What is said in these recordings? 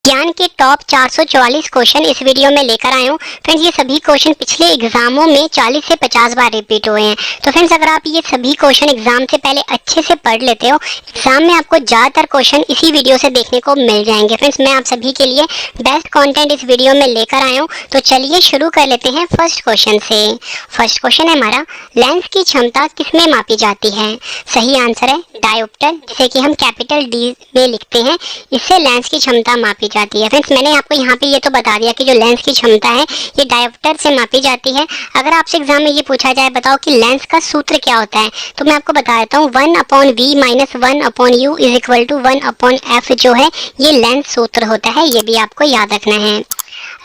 ज्ञान के top 444 question इस वीडियो में लेकर आए हूँ। फ्रेंड्स ये सभी क्वेश्चन पिछले एग्जामों में 40 से 50 बार रिपीट हुए हैं। तो फ्रेंड्स अगर आप ये सभी क्वेश्चन एग्जाम से पहले अच्छे से पढ़ लेते हो, एग्जाम में आपको ज़्यादातर क्वेश्चन इसी वीडियो से देखने को मिल जाएंगे। फ्रेंड्स मैं आप सभी के लिए बेस्ट कॉन्टेंट इस वीडियो में लेकर आया हूँ। तो चलिए शुरू कर लेते हैं फर्स्ट क्वेश्चन से। फर्स्ट क्वेश्चन है हमारा, लेंस की क्षमता किसमें मापी जाती है? सही आंसर है डायोप्टर, जिसे कि हम कैपिटल डी में लिखते हैं। इससे लेंस की क्षमता मापी जाती है। फ्रेंड्स मैंने आपको यहाँ पे ये तो बता दिया कि जो लेंस की क्षमता है ये डायोप्टर से मापी जाती है। अगर आपसे एग्जाम में ये पूछा जाए बताओ कि लेंस का सूत्र क्या होता है, तो मैं आपको बता देता हूँ 1/v minus 1/u is equal to 1/f जो है ये लेंस सूत्र होता है। ये भी आपको याद रखना है।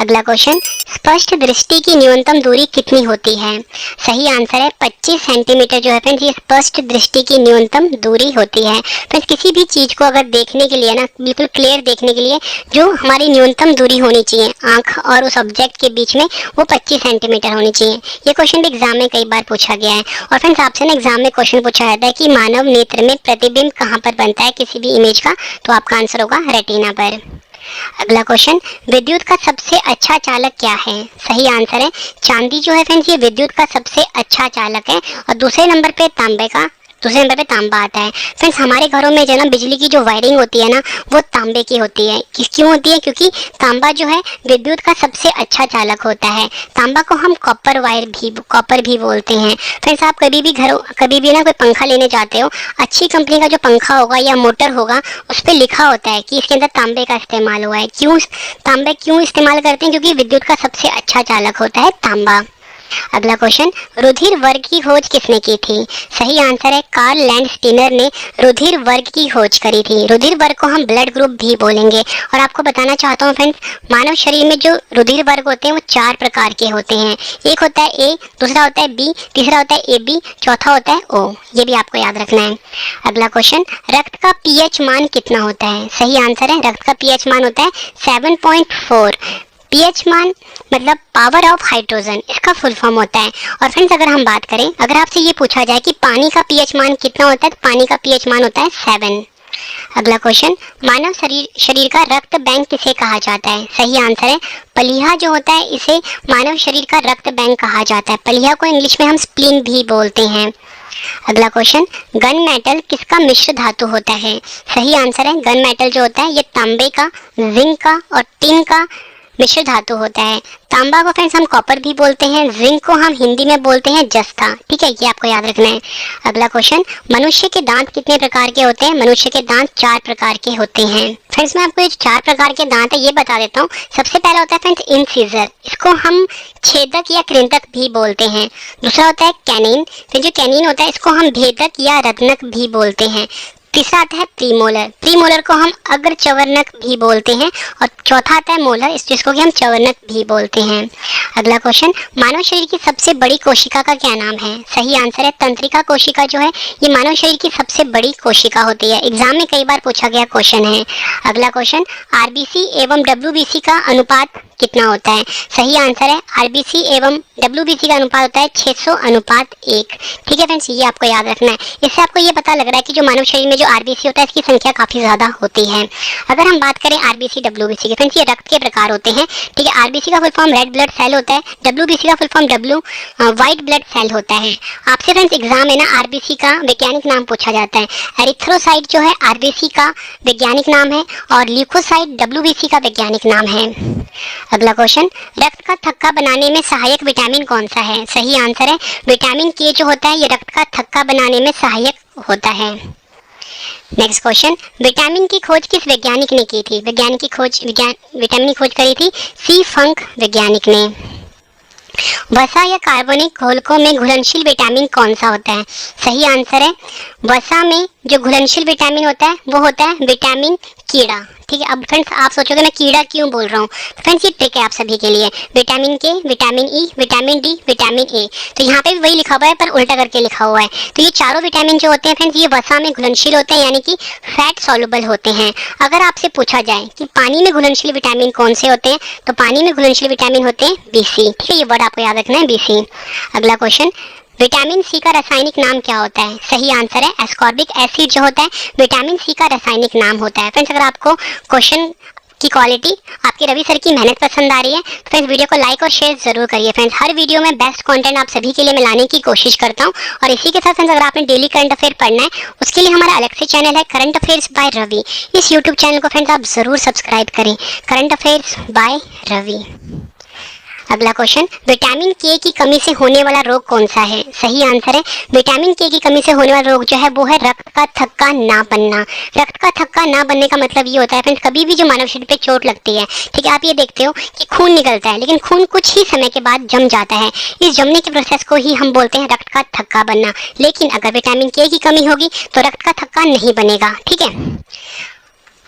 अगला क्वेश्चन, स्पष्ट दृष्टि की न्यूनतम दूरी कितनी होती है? सही आंसर है 25 सेंटीमीटर जो है फ्रेंड्स ये स्पष्ट दृष्टि की न्यूनतम दूरी होती है। फ्रेंड्स किसी भी चीज को अगर देखने के लिए ना बिल्कुल क्लियर देखने के लिए जो हमारी न्यूनतम दूरी होनी चाहिए आंख और उस ऑब्जेक्ट के बीच में वो 25 सेंटीमीटर होनी चाहिए। ये क्वेश्चन भी एग्जाम में कई बार पूछा गया है। और फ्रेंड्स आपसे ना एग्जाम में क्वेश्चन पूछा जाता है कि मानव नेत्र में प्रतिबिंब कहाँ पर बनता है किसी भी इमेज का, तो आपका आंसर होगा रेटिना पर। अगला क्वेश्चन, विद्युत का सबसे अच्छा चालक क्या है? सही आंसर है चांदी जो है फ्रेंड्स ये विद्युत का सबसे अच्छा चालक है। और दूसरे नंबर पे तांबा आता है। फ्रेंड्स हमारे घरों में जो ना बिजली की जो वायरिंग होती है ना वो तांबे की होती है। क्यों होती है? क्योंकि तांबा जो है विद्युत का सबसे अच्छा चालक होता है। तांबा को हम कॉपर भी बोलते हैं। फ्रेंड्स आप कभी भी ना कोई पंखा लेने जाते हो, अच्छी कंपनी का जो पंखा होगा या मोटर होगा उस पर लिखा होता है कि इसके अंदर तांबे का इस्तेमाल हुआ है। तांबे क्यों इस्तेमाल करते हैं? क्योंकि विद्युत का सबसे अच्छा चालक होता है तांबा। अगला क्वेश्चन, रुधिर वर्ग की खोज किसने की थी? सही आंसर है कार्ल लैंडस्टीनर ने रुधिर वर्ग की खोज करी थी। रुधिर वर्ग को हम ब्लड ग्रुप भी बोलेंगे। और आपको बताना चाहता हूँ फ्रेंड्स, मानव शरीर में जो रुधिर वर्ग होते हैं वो 4 प्रकार के होते हैं। एक होता है ए, दूसरा होता है बी, तीसरा होता है AB, चौथा होता है O। ये भी आपको याद रखना है। अगला क्वेश्चन, रक्त का pH मान कितना होता है? सही आंसर है रक्त का pH मान होता है 7.4। pH मान मतलब पावर ऑफ हाइड्रोजन, इसका फुल फॉर्म होता है। और फ्रेंड्स अगर हम बात करें, अगर आपसे ये पूछा जाए कि पानी का pH मान कितना होता है, तो पानी का pH मान होता है 7। अगला क्वेश्चन, मानव शरीर का रक्त बैंक किसे कहा जाता है? सही आंसर है पलीहा जो होता है इसे मानव शरीर का रक्त बैंक कहा जाता है। पलीहा को इंग्लिश में हम स्प्लीन भी बोलते हैं। अगला क्वेश्चन, गन मेटल किसका मिश्र धातु होता है? सही आंसर है गन मेटल जो होता है ये तांबे का, जिंक का और टिन का मिश्र धातु होता है। तांबा को फ्रेंड्स हम कॉपर भी बोलते हैं, जिंक को हम हिंदी में बोलते हैं जस्ता। ठीक है, ये आपको याद रखना है। अगला क्वेश्चन, मनुष्य के दांत कितने प्रकार के होते हैं? मनुष्य के दांत 4 प्रकार के होते हैं। फ्रेंड्स मैं आपको ये 4 प्रकार के दांत है ये बता देता हूँ। सबसे पहला होता है फ्रेंड्स इंसिजर, इसको हम छेदक या कृंतक भी बोलते हैं। दूसरा होता है कैनिन, फिर जो कैनिन होता है इसको हम भेदक या रत्नक भी बोलते हैं। तीसरा आता है प्रीमोलर, प्रीमोलर को हम अग्र चवर्णक भी बोलते हैं। और चौथा आता है मोलर, जिसको कि हम चवर्णक भी बोलते हैं। अगला क्वेश्चन, मानव शरीर की सबसे बड़ी कोशिका का क्या नाम है? सही आंसर है तंत्रिका कोशिका जो है ये मानव शरीर की सबसे बड़ी कोशिका होती है। एग्जाम में कई बार पूछा गया क्वेश्चन है। अगला क्वेश्चन, RBC एवं WBC का अनुपात कितना होता है? सही आंसर है RBC एवं WBC का अनुपात होता है 600:1। ठीक है फ्रेंड्स, ये आपको याद रखना है। इससे आपको ये पता लग रहा है कि जो मानव शरीर में जो RBC होता है इसकी संख्या काफी ज्यादा होती है। अगर हम बात करें RBC WBC की, फ्रेंड्स ये रक्त के प्रकार होते हैं। ठीक है, RBC का full form red blood cell होता है, WBC का full form white blood cell होता है। आपसे फ्रेंड्स एग्जाम में ना RBC का वैज्ञानिक नाम पूछा जाता है। एरिथ्रोसाइट जो है RBC का वैज्ञानिक नाम है और ल्यूकोसाइट WBC का वैज्ञानिक नाम है। अगला क्वेश्चन, रक्त का थक्का बनाने में सहायक विटामिन कौन सा है? सही आंसर है विटामिन K जो होता है ये रक्त का थक्का बनाने में सहायक होता है। नेक्स्ट क्वेश्चन, विटामिन की खोज किस वैज्ञानिक ने की थी? विटामिन की खोज करी थी सी फंक वैज्ञानिक ने। वसा या कार्बनिक घोलकों में घुलनशील विटामिन कौन सा होता है? सही आंसर है वसा में जो घुलनशील विटामिन होता है वो होता है विटामिन कीड़ा। ठीक है, अब फ्रेंड्स आप सोचोगे मैं कीड़ा क्यों बोल रहा हूँ, फ्रेंड्स ये ट्रिक है आप सभी के लिए। Vitamin K, vitamin E, vitamin D, vitamin A, तो यहाँ पे भी वही लिखा हुआ है पर उल्टा करके लिखा हुआ है। तो ये चारों विटामिन जो होते हैं फ्रेंड्स ये वसा में घुलनशील होते हैं यानी कि फैट सॉल्युबल होते हैं। अगर आपसे पूछा जाए कि पानी में घुलनशील विटामिन कौन से होते हैं, तो पानी में घुलनशील विटामिन होते हैं BC। ठीक है, ये वर्ड आपको याद रखना है BC। अगला क्वेश्चन, विटामिन सी का रासायनिक नाम क्या होता है? सही आंसर है एस्कॉर्बिक एसिड जो होता है विटामिन सी का रासायनिक नाम होता है। फ्रेंड्स अगर आपको क्वेश्चन की क्वालिटी, आपके रवि सर की मेहनत पसंद आ रही है तो फ्रेंड्स वीडियो को लाइक और शेयर जरूर करिए। फ्रेंड्स हर वीडियो में बेस्ट कंटेंट आप सभी के लिए मैं लाने की कोशिश करता हूँ। और इसी के साथ फ्रेंड्स अगर आपने डेली करंट अफेयर पढ़ना है उसके लिए हमारा अलग से चैनल है करंट अफेयर्स बाय रवि। इस यूट्यूब चैनल को फ्रेंड्स आप जरूर सब्सक्राइब करें, करंट अफेयर्स बाय रवि। अगला क्वेश्चन, विटामिन के की कमी से होने वाला रोग कौन सा है? सही आंसर है विटामिन के की कमी से होने वाला रोग जो है वो है रक्त का थक्का ना बनना। रक्त का थक्का ना बनने का मतलब ये होता है फ्रेंड्स कभी भी जो मानव शरीर पे चोट लगती है, ठीक है, आप ये देखते हो कि खून निकलता है लेकिन खून कुछ ही समय के बाद जम जाता है। इस जमने के प्रोसेस को ही हम बोलते हैं रक्त का थक्का बनना। लेकिन अगर विटामिन के की कमी होगी तो रक्त का थक्का नहीं बनेगा, ठीक है।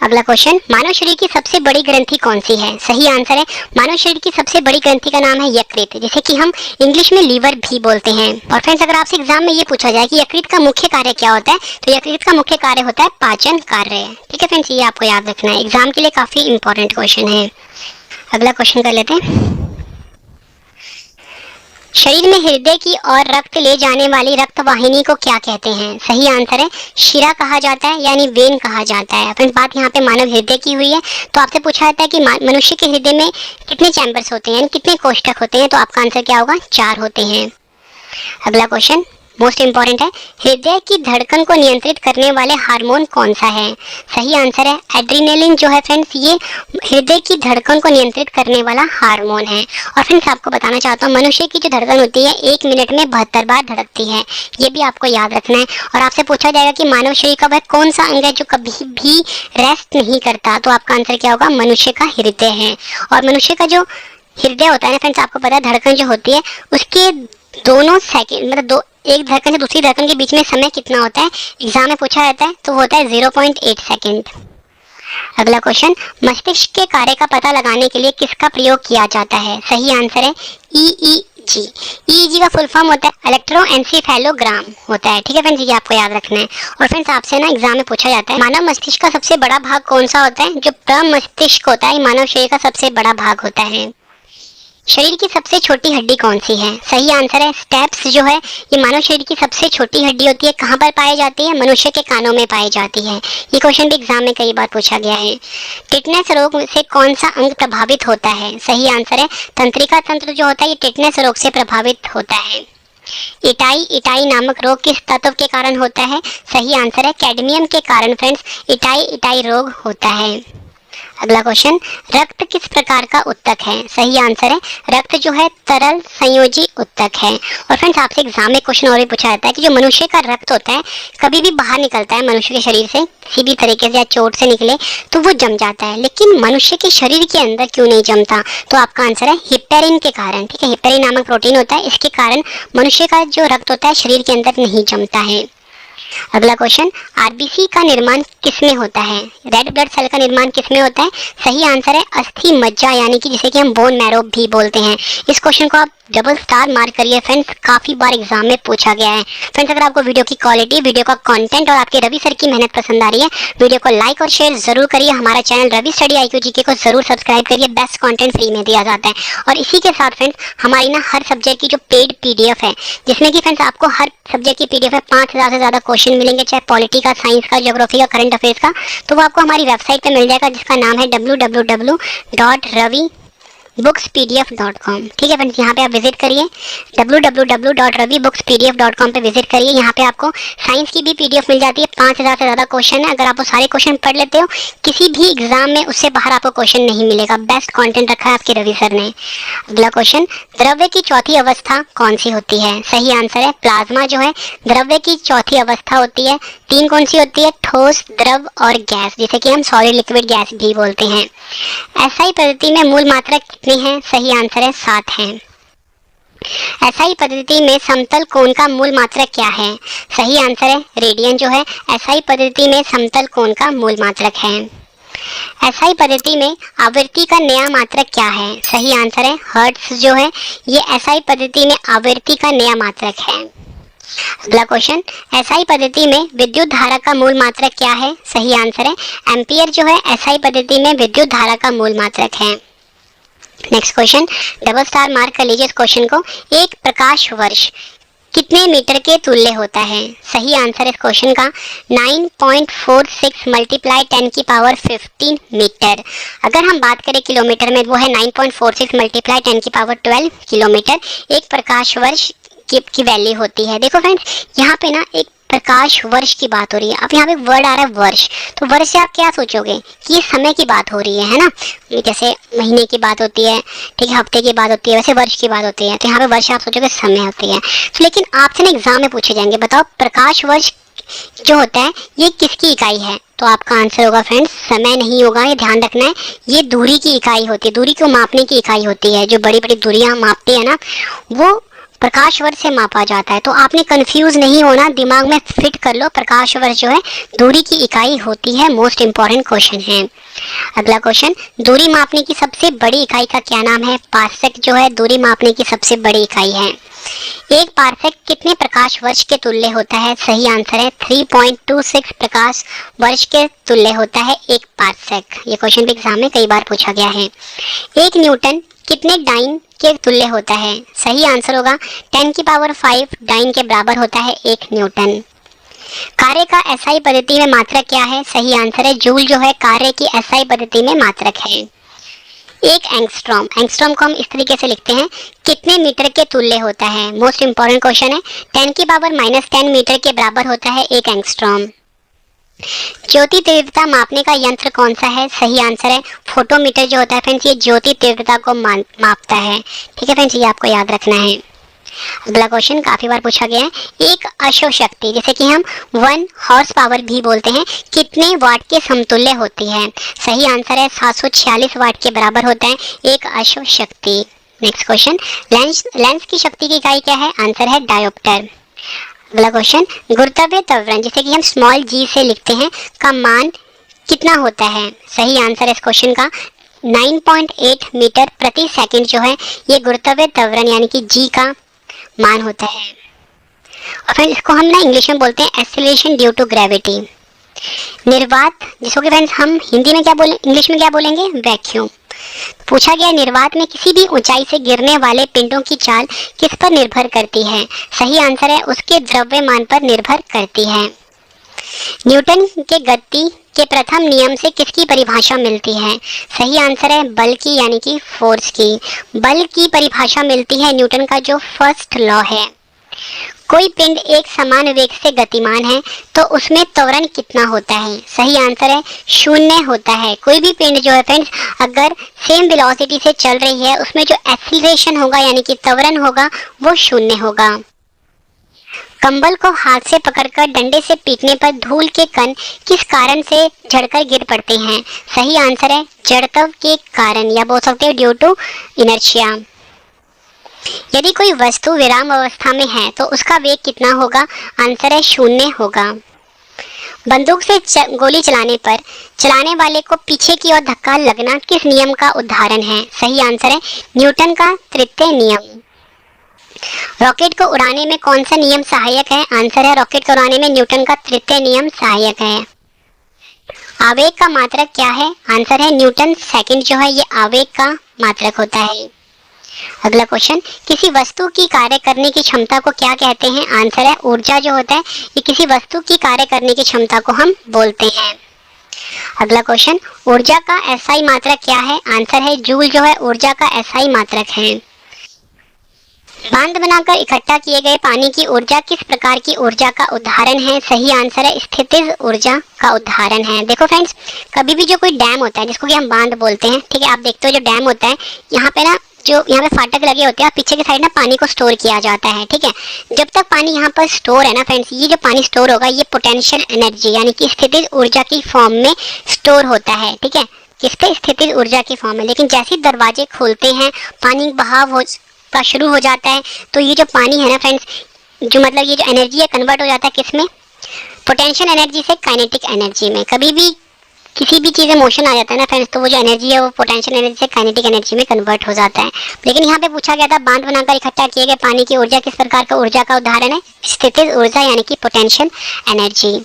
अगला क्वेश्चन, मानव शरीर की सबसे बड़ी ग्रंथि कौन सी है? सही आंसर है मानव शरीर की सबसे बड़ी ग्रंथि का नाम है यकृत, जिसे कि हम इंग्लिश में लीवर भी बोलते हैं। और फ्रेंड्स अगर आपसे एग्जाम में ये पूछा जाए कि यकृत का मुख्य कार्य क्या होता है तो यकृत का मुख्य कार्य होता है पाचन कार्य, ठीक है फ्रेंड्स, ये आपको याद रखना है, एग्जाम के लिए काफी इंपॉर्टेंट क्वेश्चन है। अगला क्वेश्चन कर लेते हैं, शरीर में हृदय की और रक्त ले जाने वाली रक्त वाहिनी को क्या कहते हैं? सही आंसर है शिरा कहा जाता है यानी वेन कहा जाता है। फ्रेंड्स बात यहाँ पे मानव हृदय की हुई है तो आपसे पूछा जाता है कि मनुष्य के हृदय में कितने चैम्बर्स होते हैं, कितने कोष्ठक होते हैं, तो आपका आंसर क्या होगा? 4 होते हैं। अगला क्वेश्चन मोस्ट इंपॉर्टेंट है, हृदय की धड़कन को नियंत्रित करने वाले हार्मोन कौन सा है? सही आंसर है एड्रेनालिन जो है फ्रेंड्स ये हृदय की धड़कन को नियंत्रित करने वाला हार्मोन है। और फ्रेंड्स आपको बताना चाहता हूँ मनुष्य की जो धड़कन होती है 1 मिनट में 72 बार धड़कती है, ये भी आपको याद रखना है। और आपसे पूछा जाएगा कि मानव शरीर का वह कौन सा अंग है जो कभी भी रेस्ट नहीं करता, तो आपका आंसर क्या होगा? मनुष्य का हृदय है। और मनुष्य का जो हृदय होता है ना फ्रेंड्स, आपको पता है धड़कन जो होती है उसके दोनों सेकंड मतलब एक धड़कन से दूसरी धड़कन के बीच में समय कितना होता है, एग्जाम में पूछा जाता है तो होता है 0.8 सेकंड। अगला क्वेश्चन, मस्तिष्क के कार्य का पता लगाने के लिए किसका प्रयोग किया जाता है? सही आंसर है EEG। EEG का फुल फॉर्म होता है इलेक्ट्रोएन्सेफेलोग्राम होता है, ठीक है फ्रेंड्स, ये आपको याद रखना है। और फ्रेंड्स आपसे ना एग्जाम में पूछा जाता है मानव मस्तिष्क का सबसे बड़ा भाग कौन सा होता है? जो प्रमस्तिष्क होता है मानव शरीर का सबसे बड़ा भाग होता है। शरीर की सबसे छोटी हड्डी कौन सी है? सही आंसर है स्टेप्स जो है ये मानव शरीर की सबसे छोटी हड्डी होती है। कहाँ पर पाई जाती है? मनुष्य के कानों में पाई जाती है। ये क्वेश्चन भी एग्जाम में कई बार पूछा गया है। टिटनेस रोग से कौन सा अंग प्रभावित होता है? सही आंसर है तंत्रिका तंत्र जो होता है ये टिटनेस रोग से प्रभावित होता है। इटाई नामक रोग किस तत्व के कारण होता है? सही आंसर है कैडमियम के कारण फ्रेंड्स इटाई रोग होता है। अगला क्वेश्चन, रक्त किस प्रकार का उत्तक है? सही आंसर है रक्त जो है तरल संयोजी उत्तक है। और फ्रेंड्स आपसे एग्जाम में क्वेश्चन और भी पूछा जाता है कि जो मनुष्य का रक्त होता है कभी भी बाहर निकलता है मनुष्य के शरीर से किसी भी तरीके से या चोट से निकले तो वो जम जाता है, लेकिन मनुष्य के शरीर के अंदर क्यों नहीं जमता? तो आपका आंसर है हिपेरिन के कारण, ठीक है, हिपेरिन नामक प्रोटीन होता है, इसके कारण मनुष्य का जो रक्त होता है शरीर के अंदर नहीं जमता है। अगला क्वेश्चन, आरबीसी का निर्माण किसमें होता है? रेड ब्लड सेल का निर्माण किसमें होता है? सही आंसर है अस्थि मज्जा यानी कि जिसे कि हम बोन मैरो भी बोलते हैं। इस क्वेश्चन को आप डबल स्टार मार्क करिए फ्रेंड्स, काफी बार एग्जाम में पूछा गया है। फ्रेंड्स अगर आपको वीडियो की क्वालिटी, वीडियो का कंटेंट और आपके रवि सर की मेहनत पसंद आ रही है, वीडियो को लाइक और शेयर जरूर करिए। हमारा channel Ravi study IQ GK को जरूर सब्सक्राइब करिए, बेस्ट कंटेंट फ्री में दिया जाता है। और इसी के साथ फ्रेंड्स हमारी ना हर सब्जेक्ट की जो पेड PDF है जिसमें कि फ्रेंड्स आपको हर सब्जेक्ट की PDF है 5000 से ज्यादा क्वेश्चन मिलेंगे, चाहे पॉलिटी का, साइंस का, ज्योग्राफी का, करंट अफेयर्स का, तो वो आपको हमारी वेबसाइट पे मिल जाएगा जिसका नाम है www.ravibooks.pdf.com। ठीक है फ्रेंड्स, यहाँ पे आप विजिट करिए www.ravibooks.pdf.com पे विजिट करिए। यहाँ पे आपको साइंस की भी PDF मिल जाती है, 5000 से ज़्यादा क्वेश्चन है। अगर आप वो सारे क्वेश्चन पढ़ लेते हो किसी भी एग्जाम में उससे बाहर आपको क्वेश्चन नहीं मिलेगा, बेस्ट कंटेंट रखा है आपके रवि सर ने। अगला क्वेश्चन, द्रव्य की चौथी अवस्था कौन सी होती है? सही आंसर है प्लाज्मा जो है द्रव्य की चौथी अवस्था होती है। 3 कौन सी होती है? ठोस, द्रव और गैस, जिसे कि हम सॉलिड लिक्विड गैस भी बोलते हैं। SI पद्धति में मूल मात्रा कितनी है? सही आंसर है 7 है। SI पद्धति में समतल कोण का मूल मात्रक क्या है? सही आंसर है रेडियन जो है SI पद्धति में समतल कोण का मूल मात्रक है। SI पद्धति में आवृत्ति का नया मात्रक क्या है? सही आंसर है हर्ट्ज जो है ये SI पद्धति में आवृत्ति का नया मात्रक है। अगला क्वेश्चन, SI पद्धति में विद्युत धारा का मूल मात्रक क्या है? सही आंसर है एम्पियर जो है SI पद्धति में विद्युत धारा का मूल मात्रक है। Next question, double star mark कर लीजिए इस क्वेश्चन को। एक प्रकाश वर्ष कितने मीटर के तुल्य होता है? सही आंसर इस क्वेश्चन का 9.46 मल्टीप्लाई 10 की पावर 15 मीटर। अगर हम बात करें किलोमीटर में, वो है 9.46 मल्टीप्लाई 10 की पावर 12 किलोमीटर। एक प्रकाश वर्ष की वैल्यू होती है। देखो फ्रेंड्स, यहाँ पे ना एक प्रकाश वर्ष की बात हो रही है। अब यहाँ पे वर्ड आ रहा है वर्ष, तो वर्ष से आप क्या सोचोगे कि ये समय की बात हो रही है ना? जैसे महीने की बात होती है, ठीक है, हफ्ते की बात होती है, वैसे वर्ष की बात होती है। तो यहाँ पे वर्ष आप सोचोगे समय होती है। तो लेकिन आपसे ना एग्जाम में पूछे जाएंगे, बताओ प्रकाश वर्ष जो होता है ये किसकी इकाई है? तो आपका आंसर होगा फ्रेंड्स समय नहीं होगा, ये ध्यान रखना है। ये दूरी की इकाई होती है, दूरी को मापने की इकाई होती है। जो बड़ी बड़ी दूरियां मापते हैं ना, वो प्रकाश वर्ष से मापा जाता है। तो आपने कंफ्यूज नहीं होना, दिमाग में फिट कर लो, प्रकाश वर्ष जो है दूरी की इकाई होती है। मोस्ट इंपॉर्टेंट क्वेश्चन है। अगला क्वेश्चन, दूरी मापने की सबसे बड़ी इकाई का क्या नाम है? पार्सेक जो है दूरी मापने की सबसे बड़ी इकाई है। एक पार्सेक कितने प्रकाश वर्ष के तुल्य होता है? सही आंसर है 3.26 प्रकाश वर्ष के तुल्य होता है एक पार्सेक। ये क्वेश्चन भी एग्जाम में कई बार पूछा गया है। एक न्यूटन कितने डाइन के तुल्य होता है? सही आंसर होगा 10 की पावर 5 डाइन के बराबर होता है एक न्यूटन। कार्य का एसआई पद्धति में मात्रक क्या है? सही आंसर है जूल जो है कार्य की एसआई पद्धति में मात्रक है। एक एंगस्ट्रॉम, एंगस्ट्रॉम को हम इस तरीके से लिखते हैं, कितने मीटर के तुल्य होता है? मोस्ट इंपॉर्टेंट क्वेश्चन है। 10 की पावर -10 मीटर के बराबर होता है एक एंगस्ट्रॉम। ज्योति तीव्रता मापने का यंत्र कौन सा है? सही आंसर है फोटोमीटर जो होता है फ्रेंड्स, ये ज्योति तीव्रता को मापता है। ठीक है फ्रेंड्स, ये आपको याद रखना है। अगला क्वेश्चन काफी बार पूछा गया है। एक अश्वशक्ति, जैसे कि हम 1 हॉर्स पावर भी बोलते हैं, कितने वाट के समतुल्य होती है? सही आंसर है 746 वाट के बराबर होता है एक अश्वशक्ति। नेक्स्ट क्वेश्चन, लेंस की शक्ति की इकाई क्या है? आंसर है डायोप्टर। अगला क्वेश्चन, गुरुत्वाकर्षण त्वरण, जिसे कि हम स्मॉल जी से लिखते हैं, का मान कितना होता है? सही आंसर है इस क्वेश्चन का 9.8 मीटर प्रति सेकंड जो है ये गुरुत्वाकर्षण त्वरण यानी कि जी का मान होता है। और फ्रेंड्स इसको हम ना इंग्लिश में बोलते हैं एक्सेलरेशन ड्यू टू ग्रेविटी। निर्वात, जिसको कि फ्रेंड्स हम हिंदी में क्या बोले, इंग्लिश में क्या बोलेंगे? वैक्यूम। पूछा गया निर्वात में किसी भी ऊंचाई से गिरने वाले पिंडों की चाल किस पर निर्भर करती है? सही आंसर है उसके द्रव्यमान पर निर्भर करती है। न्यूटन के गति के प्रथम नियम से किसकी परिभाषा मिलती है? सही आंसर है बल की यानी कि फोर्स की। बल की परिभाषा मिलती है न्यूटन का जो फर्स्ट लॉ है। कोई पिंड एक समान वेग से गतिमान है तो उसमें त्वरण कितना होता है? सही आंसर है 0 होता है। कोई भी पिंड जो है फ्रेंड्स अगर सेम वेलोसिटी से चल रही है उसमें जो एक्सीलरेशन होगा यानी कि त्वरण होगा वो 0 होगा। कंबल को हाथ से पकड़कर डंडे से पीटने पर धूल के कण किस कारण से झड़कर गिर पड़ते हैं? सही आंसर है जड़त्व के कारण, या बोल सकते हो ड्यू टू इनर्शिया। यदि कोई वस्तु विराम अवस्था में है तो उसका वेग कितना होगा? आंसर है 0 होगा। बंदूक से गोली चलाने पर चलाने वाले को पीछे की ओर धक्का लगना किस नियम का उदाहरण है? सही आंसर है न्यूटन का तृतीय नियम। रॉकेट को उड़ाने में कौन सा नियम सहायक है? आंसर है रॉकेट को उड़ाने में न्यूटन का तृतीय नियम सहायक है। आवेग का मात्रक क्या है? आंसर है न्यूटन सेकंड जो है ये आवेग का मात्रक होता है। अगला क्वेश्चन, किसी वस्तु की कार्य करने की क्षमता को क्या कहते हैं? आंसर है ऊर्जा जो होता है ये किसी वस्तु की कार्य करने की क्षमता को हम बोलते हैं। अगला क्वेश्चन, ऊर्जा का एसआई मात्रक क्या है? आंसर है जूल जो है ऊर्जा का एसआई मात्रक है। बांध बनाकर इकट्ठा किए गए पानी की ऊर्जा किस प्रकार की ऊर्जा का उदाहरण है? सही आंसर है स्थितिज ऊर्जा का उदाहरण है। देखो फ्रेंड्स, कभी भी जो कोई डैम होता है जिसको कि हम बांध बोलते हैं, ठीक है, आप देखते हो जो डैम होता है यहाँ पे ना जो यहाँ पे फाटक लगे होते हैं और पीछे की साइड ना पानी को स्टोर किया जाता है। ठीक है, जब तक पानी यहाँ पर स्टोर है ना फ्रेंड्स, ये जो पानी स्टोर होगा ये पोटेंशियल एनर्जी यानी कि स्थितिज ऊर्जा की फॉर्म में स्टोर होता है। ठीक है, किस पे? स्थितिज ऊर्जा की फॉर्म में। लेकिन जैसे ही दरवाजे खोलते हैं पानी बहाव का शुरू हो जाता है तो ये जो पानी है ना फ्रेंड्स, जो मतलब ये जो एनर्जी है कन्वर्ट हो जाता है किस में? पोटेंशियल एनर्जी से काइनेटिक एनर्जी में। कभी भी किसी भी चीज़ में मोशन आ जाता है ना फ्रेंड्स तो वो जो एनर्जी है वो पोटेंशियल एनर्जी से काइनेटिक एनर्जी में कन्वर्ट हो जाता है। लेकिन यहाँ पे पूछा गया था बांध बनाकर इकट्ठा किए गए पानी की ऊर्जा किस प्रकार का ऊर्जा का उदाहरण है? स्थितिज ऊर्जा यानी कि पोटेंशियल एनर्जी।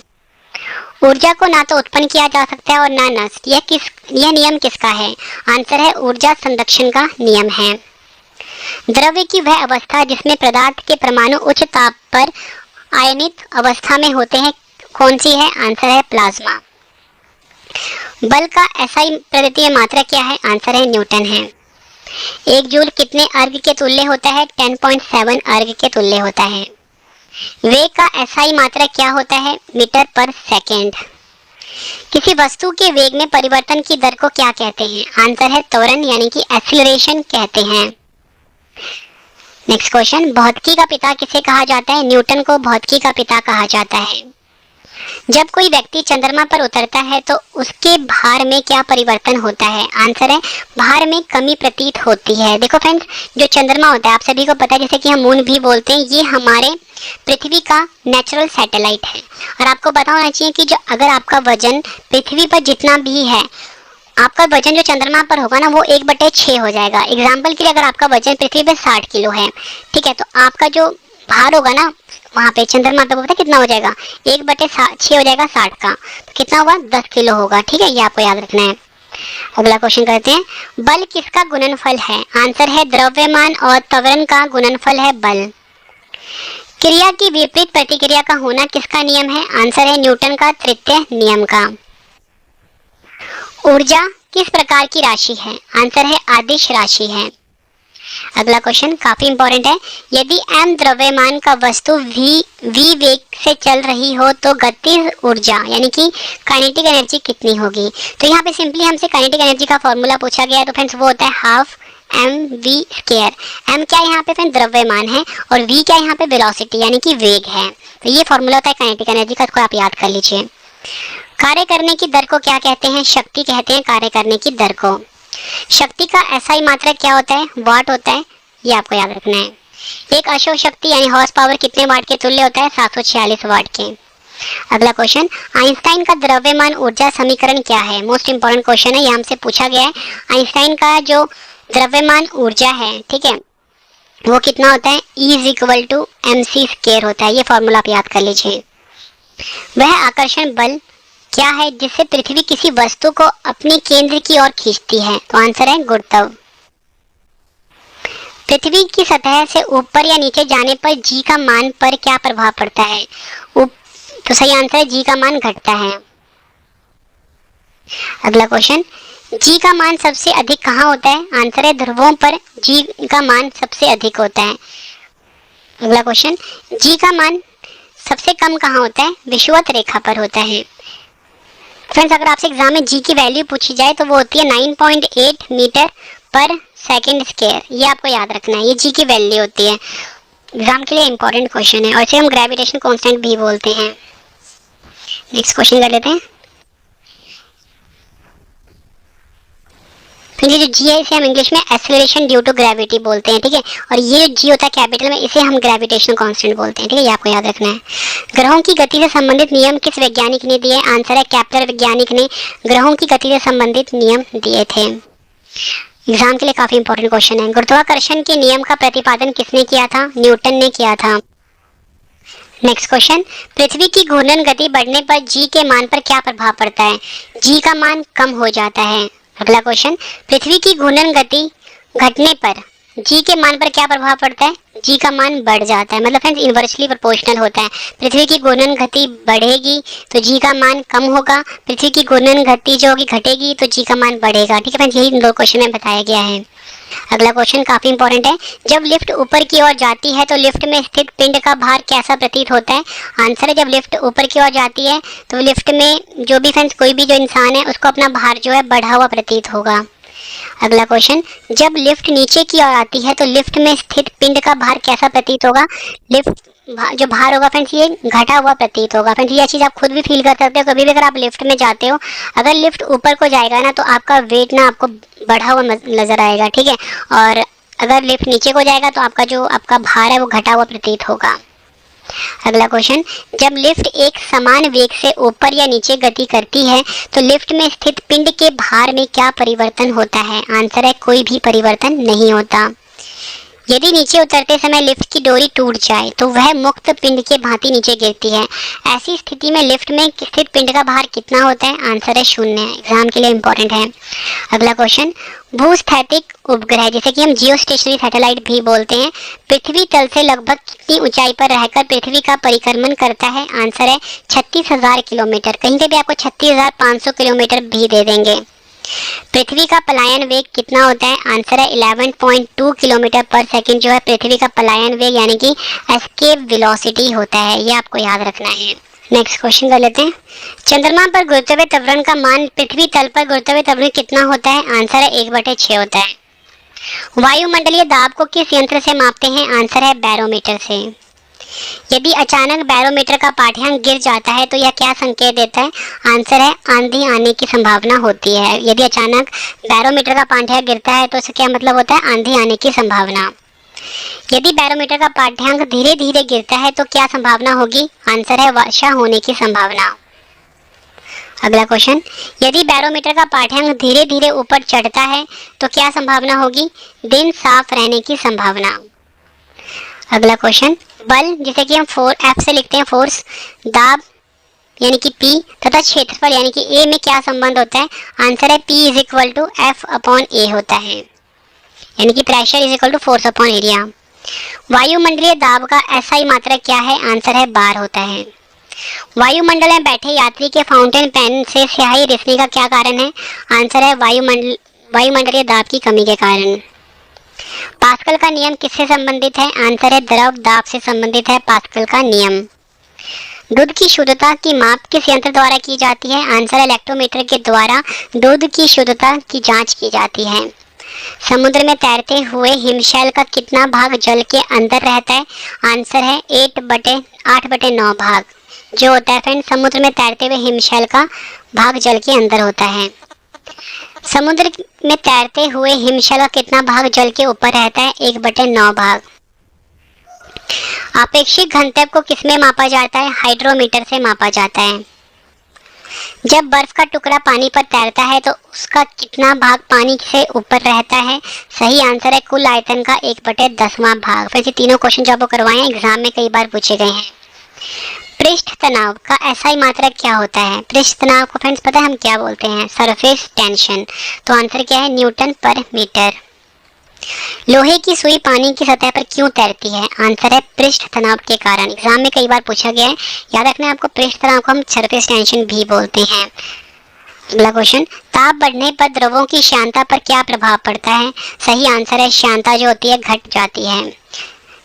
ऊर्जा को ना तो उत्पन्न किया जा सकता है और ना नष्ट। यह नियम किसका है? आंसर है ऊर्जा संरक्षण का नियम है। द्रव्य की वह अवस्था जिसमें पदार्थ के परमाणु उच्च ताप पर आयनित अवस्था में होते हैं कौन सी है? आंसर है प्लाज्मा। बल का एसआई प्रवृत्ति में मात्रा क्या है? आंसर है न्यूटन है। 1 जूल कितने अर्घ के तुल्य होता है? 10.7 अर्घ के तुल्य होता है। वेग का एसआई मात्रा क्या होता है? मीटर पर सेकेंड। किसी वस्तु के वेग में परिवर्तन की दर को क्या कहते हैं? आंसर है त्वरण यानी कि एक्सीलरेशन कहते हैं। नेक्स्ट क्वेश्चन, भौतिकी का पिता किसे कहा जाता है? न्यूटन को भौतिकी का पिता कहा जाता है। जब कोई व्यक्ति चंद्रमा पर उतरता है तो उसके भार में क्या परिवर्तन होता है? आंसर है भार में कमी प्रतीत होती है। देखो फ्रेंड्स, जो चंद्रमा होता है आप सभी को पता है, जैसे कि हम मून भी बोलते हैं, ये हमारे पृथ्वी का नेचुरल सैटेलाइट है। और आपको पता होना चाहिए कि जो अगर आपका वजन पृथ्वी पर जितना भी है, आपका वजन जो चंद्रमा पर होगा ना वो 1/6 हो जाएगा। एग्जाम्पल के लिए अगर आपका वजन पृथ्वी पर 60 किलो है, ठीक है, तो आपका जो भार होगा ना वहाँ पे चंद्रमा पे पता कितना हो जाएगा? 1/6 हो जाएगा 60 का, तो कितना होगा? 10 किलो होगा। ठीक है, ये आपको याद रखना है। अगला क्वेश्चन करते हैं, बल किसका गुणनफल है? आंसर है द्रव्यमान और त्वरण का गुणनफल है बल। क्रिया की विपरीत प्रतिक्रिया का होना किसका नियम है? आंसर है न्यूटन का तृतीय नियम का। ऊर्जा किस प्रकार की राशि है? आंसर है अदिश राशि है। अगला क्वेश्चन काफी इंपॉर्टेंट है, यदि m द्रव्यमान का वस्तु v वेग से चल रही हो तो गतिज ऊर्जा यानी कि काइनेटिक एनर्जी कितनी होगी? तो यहाँ पे सिंपली हमसे काइनेटिक एनर्जी का फॉर्मूला पूछा गया है, तो फ्रेंड्स वो होता है हाफ mv²। m क्या यहाँ पे फ्रेंड्स? द्रव्यमान है, और v क्या यहाँ पे? वेलोसिटी यानी कि वेग है। तो ये फॉर्मूला होता है काइनेटिक एनर्जी का, इसको आप याद कर लीजिए। कार्य करने की दर को क्या कहते हैं? शक्ति कहते हैं कार्य करने की दर को। शक्ति का एसआई मात्रा क्या होता है? वाट होता है, ये आपको याद रखना है। एक अश्व शक्ति यानी हॉर्स पावर कितने वाट के तुल्य होता है? 746 वाट के। अगला क्वेश्चन, आइंस्टाइन का द्रव्यमान ऊर्जा समीकरण क्या है? मोस्ट इंपॉर्टेंट क्वेश्चन है, ये हमसे पूछा गया है। आइंस्टाइन का जो द्रव्यमान ऊर्जा है, ठीक है, वो कितना होता है? E=mc² होता है। ये फॉर्मूला आप याद कर लीजिए। वह आकर्षण बल क्या है जिससे पृथ्वी किसी वस्तु को अपने केंद्र की ओर खींचती है? तो आंसर है गुरुत्व। पृथ्वी की सतह से ऊपर या नीचे जाने पर जी का मान पर क्या प्रभाव पड़ता है? तो सही आंसर है जी का मान घटता है। अगला क्वेश्चन, जी का मान सबसे अधिक कहाँ होता है? आंसर है ध्रुवों पर जी का मान सबसे अधिक होता है। अगला क्वेश्चन, जी का मान सबसे कम कहाँ होता है? विषुवत रेखा पर होता है। फ्रेंड्स, अगर आपसे एग्जाम में जी की वैल्यू पूछी जाए तो वो होती है 9.8 मीटर पर सेकेंड स्क्वायर। ये आपको याद रखना है, ये जी की वैल्यू होती है। एग्जाम के लिए इंपॉर्टेंट क्वेश्चन है, और इसे हम ग्रेविटेशन कांस्टेंट भी बोलते हैं। नेक्स्ट क्वेश्चन कर लेते हैं। तो ये जो जी है इसे हम इंग्लिश में एक्सेलरेशन ड्यू टू ग्रेविटी बोलते हैं, ठीक है, और ये जो जी होता है कैपिटल में, इसे हम ग्रेविटेशनल कांस्टेंट बोलते हैं, ठीक है, ये आपको याद रखना है। ग्रहों की गति से संबंधित नियम किस वैज्ञानिक ने दिए? आंसर है केपलर वैज्ञानिक ने ग्रहों की गति से संबंधित नियम दिए थे। एग्जाम के लिए काफी इंपॉर्टेंट क्वेश्चन है। गुरुत्वाकर्षण के नियम का प्रतिपादन किसने किया था? न्यूटन ने किया था। नेक्स्ट क्वेश्चन, पृथ्वी की घूर्णन गति बढ़ने पर जी के मान पर क्या प्रभाव पड़ता है? जी का मान कम हो जाता है। अगला क्वेश्चन, पृथ्वी की घूर्णन गति घटने पर जी के मान पर क्या प्रभाव पड़ता है? जी का मान बढ़ जाता है। मतलब फ्रेंड्स इन्वर्सली प्रोपोर्शनल होता है। पृथ्वी की घूर्णन गति बढ़ेगी तो जी का मान कम होगा, पृथ्वी की घूर्णन गति जो होगी घटेगी तो जी का मान बढ़ेगा। ठीक है फ्रेंड्स, यही इन दो क्वेश्चन में बताया गया है। अगला क्वेश्चन काफी इंपॉर्टेंट है, जब लिफ्ट ऊपर की ओर जाती है तो लिफ्ट में स्थित पिंड का भार कैसा प्रतीत होता है? आंसर है, जब लिफ्ट ऊपर की ओर जाती है तो लिफ्ट में जो भी फ्रेंड्स कोई भी जो इंसान है उसको अपना भार जो है बढ़ा हुआ प्रतीत होगा। अगला क्वेश्चन, जब लिफ्ट नीचे की ओर आती है तो लिफ्ट में स्थित पिंड का भार कैसा प्रतीत होगा? लिफ्ट जो भार होगा फ्रेंड्स ये घटा हुआ प्रतीत होगा। फ्रेंड्स ये चीज़ आप खुद भी फील कर सकते हो, कभी भी अगर आप लिफ्ट में जाते हो, अगर लिफ्ट ऊपर को जाएगा ना तो आपका वेट ना आपको बढ़ा हुआ नजर आएगा, ठीक है, और अगर लिफ्ट नीचे को जाएगा तो आपका जो आपका भार है वो घटा हुआ प्रतीत होगा। अगला क्वेश्चन, जब लिफ्ट एक समान वेग से ऊपर या नीचे गति करती है तो लिफ्ट में स्थित पिंड के भार में क्या परिवर्तन होता है? आंसर है, कोई भी परिवर्तन नहीं होता। यदि नीचे उतरते समय लिफ्ट की डोरी टूट जाए तो वह मुक्त पिंड के भांति नीचे गिरती है। ऐसी स्थिति में लिफ्ट में स्थित पिंड का भार कितना होता है? आंसर है 0। एग्जाम के लिए इंपॉर्टेंट है। अगला क्वेश्चन, भूस्थैतिक उपग्रह जिसे कि हम जियो स्टेशनरी सैटेलाइट भी बोलते हैं, पृथ्वी तल से लगभग कितनी ऊंचाई पर रहकर पृथ्वी का परिक्रमण करता है? आंसर है 36,000 किलोमीटर। कहीं पे भी आपको 36,500 किलोमीटर भी दे देंगे। पृथ्वी का पलायन वेग कितना होता है? आंसर है 11.2 किलोमीटर पर सेकंड जो है पृथ्वी का पलायन वेग यानी कि एस्केप वेलोसिटी होता है। ये आपको याद रखना है। नेक्स्ट क्वेश्चन कर लेते हैं। चंद्रमा पर गुरुत्वाकर्षण त्वरण का मान पृथ्वी तल पर गुरुत्वाकर्षण त्वरण कितना होता है? आंसर है 1/6 होता है। वायुमंडलीय दाब को किस यंत्र से मापते हैं? आंसर है बैरोमीटर से। यदि अचानक बैरोमीटर का पाठ्यांक गिर जाता है तो यह क्या संकेत देता है? आंसर है आंधी आने की संभावना होती है। यदि अचानक बैरोमीटर का पाठ्यांक गिरता है तो इसका क्या मतलब होता है? आंधी आने की संभावना। यदि बैरोमीटर का पाठ्यांक धीरे धीरे गिरता है तो क्या संभावना होगी? आंसर है वर्षा होने की संभावना। अगला क्वेश्चन, यदि बैरोमीटर का पाठ्यांक धीरे धीरे ऊपर चढ़ता है तो क्या संभावना होगी? दिन साफ रहने की संभावना। अगला क्वेश्चन, बल जिसे कि हम F से लिखते हैं फोर्स, दाब यानी कि P तथा क्षेत्रफल यानी कि A में क्या संबंध होता है? आंसर है P = F/A होता है, यानी कि प्रेशर = फोर्स अपॉन एरिया। वायुमंडलीय दाब का SI मात्रक क्या है? आंसर है बार होता है। वायुमंडल में बैठे यात्री के फाउंटेन पेन से स्याही रिसने का क्या कारण है? आंसर है वायुमंडलीय दाब की कमी के कारण। पास्कल का नियम किससे संबंधित है? आंसर है द्रव दाब से संबंधित है पास्कल का नियम। दूध की शुद्धता की माप किस यंत्र द्वारा की जाती है? आंसर है इलेक्ट्रोमीटर के द्वारा दूध की शुद्धता की जांच की जाती है। समुद्र में तैरते हुए हिमशैल का कितना भाग जल के अंदर रहता है? आंसर है 8/9 भाग जो होता है फ्रेंड समुद्र में तैरते हुए हिमशैल का भाग जल के अंदर होता है। समुद्र में तैरते हुए हिमशैल का कितना भाग जल के ऊपर रहता है? 1/9 भाग। आपेक्षिक घनत्व को किसमें मापा जाता है? हाइड्रोमीटर से मापा जाता है। जब बर्फ का टुकड़ा पानी पर तैरता है तो उसका कितना भाग पानी से ऊपर रहता है? सही आंसर है कुल आयतन का 1/10वां भाग। फिर ये तीनों क्वेश्चन जो आपको करवाए हैं एग्जाम में कई बार पूछे गए हैं। पृष्ठ तनाव का SI मात्रक क्या होता है? पृष्ठ तनाव को फ्रेंड्स पता है हम क्या बोलते हैं? Surface tension. तो आंसर क्या है? न्यूटन पर मीटर। लोहे की सुई पानी की सतह पर क्यों तैरती है? आंसर है पृष्ठ तनाव के कारण। एग्जाम में कई बार पूछा गया है, याद रखना आपको पृष्ठ तनाव को हम सरफेस टेंशन भी बोलते हैं। अगला क्वेश्चन, ताप बढ़ने पर द्रवों की श्यानता पर क्या प्रभाव पड़ता है? सही आंसर है श्यानता जो होती है घट जाती है।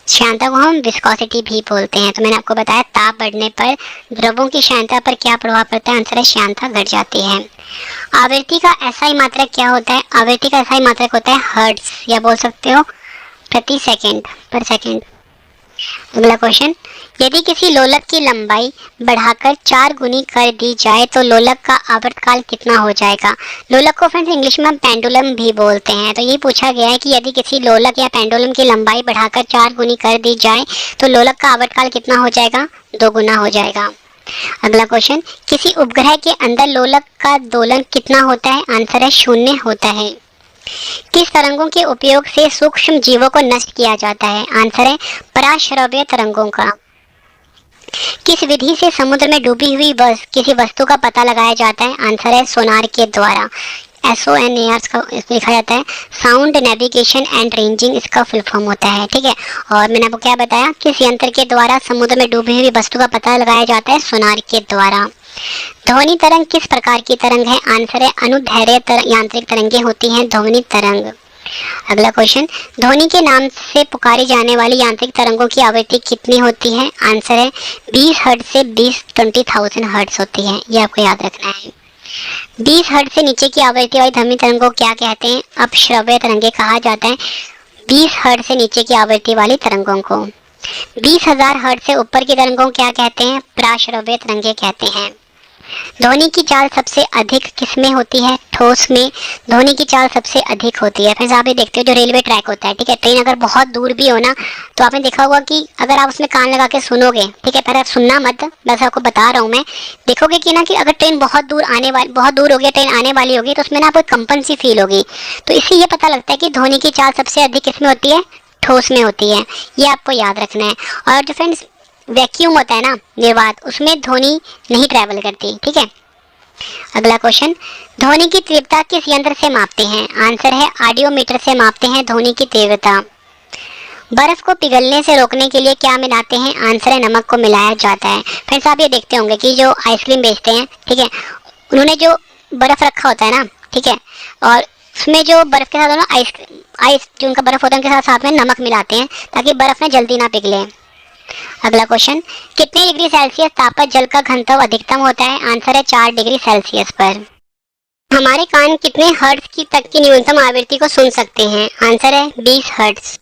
श्यानता को हम विस्कोसिटी भी बोलते हैं। तो मैंने आपको बताया ताप बढ़ने पर द्रवों की श्यानता पर क्या प्रभाव पड़ता है? आंसर है श्यानता घट जाती है। आवृत्ति का SI मात्रक क्या होता है? आवृत्ति का SI मात्रक होता है हर्ट्ज या बोल सकते हो प्रति सेकंड पर सेकंड। अगला क्वेश्चन, यदि किसी लोलक की लंबाई बढ़ाकर 4 गुनी कर दी जाए तो लोलक का आवर्तकाल कितना हो जाएगा? लोलक को फ्रेंड्स इंग्लिश में हम पेंडुलम भी बोलते हैं। तो ये पूछा गया है कि यदि किसी लोलक या पेंडुलम की लंबाई बढ़ाकर 4 गुनी कर दी जाए तो लोलक का आवर्तकाल कितना हो जाएगा? 2 गुना हो जाएगा। अगला क्वेश्चन, किसी उपग्रह के अंदर लोलक का दोलन कितना होता है? आंसर है 0 होता है। किस तरंगों के उपयोग से सूक्ष्म जीवों को नष्ट किया जाता है? आंसर है पराश्रव्य तरंगों का। किस विधि से समुद्र में डूबी हुई किसी वस्तु का पता लगाया जाता है? आंसर है सोनार के द्वारा। SONAR का लिखा जाता है, साउंड नेविगेशन एंड रेंजिंग इसका फुल फॉर्म होता है। ठीक है, और मैंने आपको क्या बताया, किस यंत्र के द्वारा समुद्र में डूबी हुई वस्तु का पता लगाया जाता है? सोनार के द्वारा। ध्वनि तरंग किस प्रकार की तरंग है? आंसर है अनुदैर्घ्य यांत्रिक तरंगे होती हैं ध्वनि तरंग। अगला क्वेश्चन, ध्वनि के नाम से पुकारी जाने वाली यांत्रिक तरंगों की आवृत्ति कितनी होती है? आंसर है 20 हर्ट्ज से 20,000 हर्ट्ज होती है। ये आपको याद रखना है। 20 हर्ट्ज से नीचे की आवृत्ति वाली ध्वनि तरंगों को क्या कहते हैं? अपश्रव्य तरंगे कहा जाता है 20 हर्ट्ज से नीचे की आवृत्ति वाली तरंगों को। 20,000 हर्ट्ज से ऊपर की तरंगों को क्या कहते हैं? प्राश्रव्य तरंगे कहते हैं। ध्वनि की चाल सबसे अधिक किसमें होती है? ठोस में ध्वनि की चाल सबसे अधिक होती है। फिर आप ये देखते हो जो रेलवे ट्रैक होता है, ठीक है, ट्रेन अगर बहुत दूर भी हो ना तो आपने देखा होगा कि अगर आप उसमें कान लगा के सुनोगे, ठीक है, पर आप सुनना मत, बस आपको बता रहा हूँ मैं, देखोगे कि ना कि अगर ट्रेन बहुत दूर होगी, ट्रेन आने वाली होगी तो उसमें ना आपको कंपन सी फील होगी। तो इससे ये पता लगता है कि ध्वनि की चाल सबसे अधिक किसमें होती है? ठोस में होती है, ये आपको याद रखना है। और जो फ्रेंड्स वैक्यूम होता है ना, निर्वात, उसमें ध्वनि नहीं ट्रैवल करती, ठीक है। अगला क्वेश्चन, ध्वनि की तीव्रता किस यंत्र से मापते हैं? आंसर है ऑडियोमीटर से मापते हैं ध्वनि की तीव्रता। बर्फ को पिघलने से रोकने के लिए क्या मिलाते हैं? आंसर है नमक को मिलाया जाता है। फ्रेंड्स आप ये देखते होंगे कि जो आइसक्रीम बेचते हैं, ठीक है, उन्होंने जो बर्फ रखा होता है ना, ठीक है, और उसमें जो बर्फ के साथ ना आइस जो उनका बर्फ होता है उनके साथ साथ में नमक मिलाते हैं ताकि बर्फ में जल्दी ना पिघले। अगला क्वेश्चन, कितने डिग्री सेल्सियस तापमान जल का घनत्व अधिकतम होता है? आंसर है 4 डिग्री सेल्सियस पर। हमारे कान कितने हर्ट्ज की तक की न्यूनतम आवृत्ति को सुन सकते हैं? आंसर है 20 हर्ट्ज।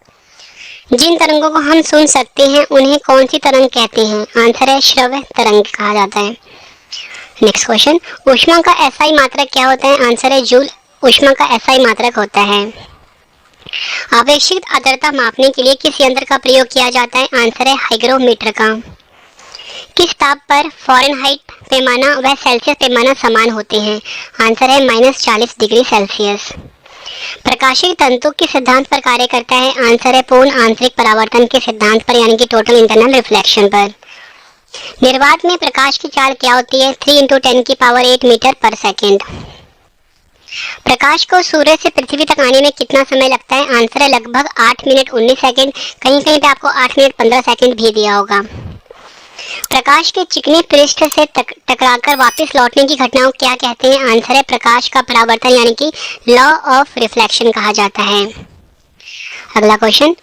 जिन तरंगों को हम सुन सकते हैं उन्हें कौन सी तरंग कहते हैं? आंसर है श्रव्य तरंग कहा जाता है। नेक्स्ट क्वेश्चन, ऊष्मा का एसआई मात्रक क्या होता है? आंसर है जूल ऊष्मा का एसआई मात्रक होता है। आवेशित आर्द्रता मापने के लिए किस यंत्र का प्रयोग किया जाता है? आंसर है हाइग्रोमीटर का। किस ताप पर फ़ारेनहाइट पैमाना व सेल्सियस पैमाना समान होते हैं? आंसर है -40 डिग्री सेल्सियस। प्रकाशिक तंतु किस सिद्धांत पर कार्य करता है? आंसर है पूर्ण आंतरिक परावर्तन के सिद्धांत पर, यानी कि टोटल इंटरनल रिफ्लेक्शन पर। निर्वात में प्रकाश की चाल क्या होती है? 3 × 10⁸ मीटर पर सेकेंड। प्रकाश को सूर्य से पृथ्वी तक आने में कितना समय लगता है? आंसर है लगभग 8 मिनट 19 सेकेंड। कहीं कहीं पे आपको 8 मिनट 15 सेकेंड भी दिया होगा। प्रकाश के चिकने पृष्ठ से टकराकर वापस लौटने की घटना को क्या कहते हैं? आंसर है प्रकाश का परावर्तन, यानी कि लॉ ऑफ रिफ्लेक्शन कहा जाता है। अगला क्वेश्चन,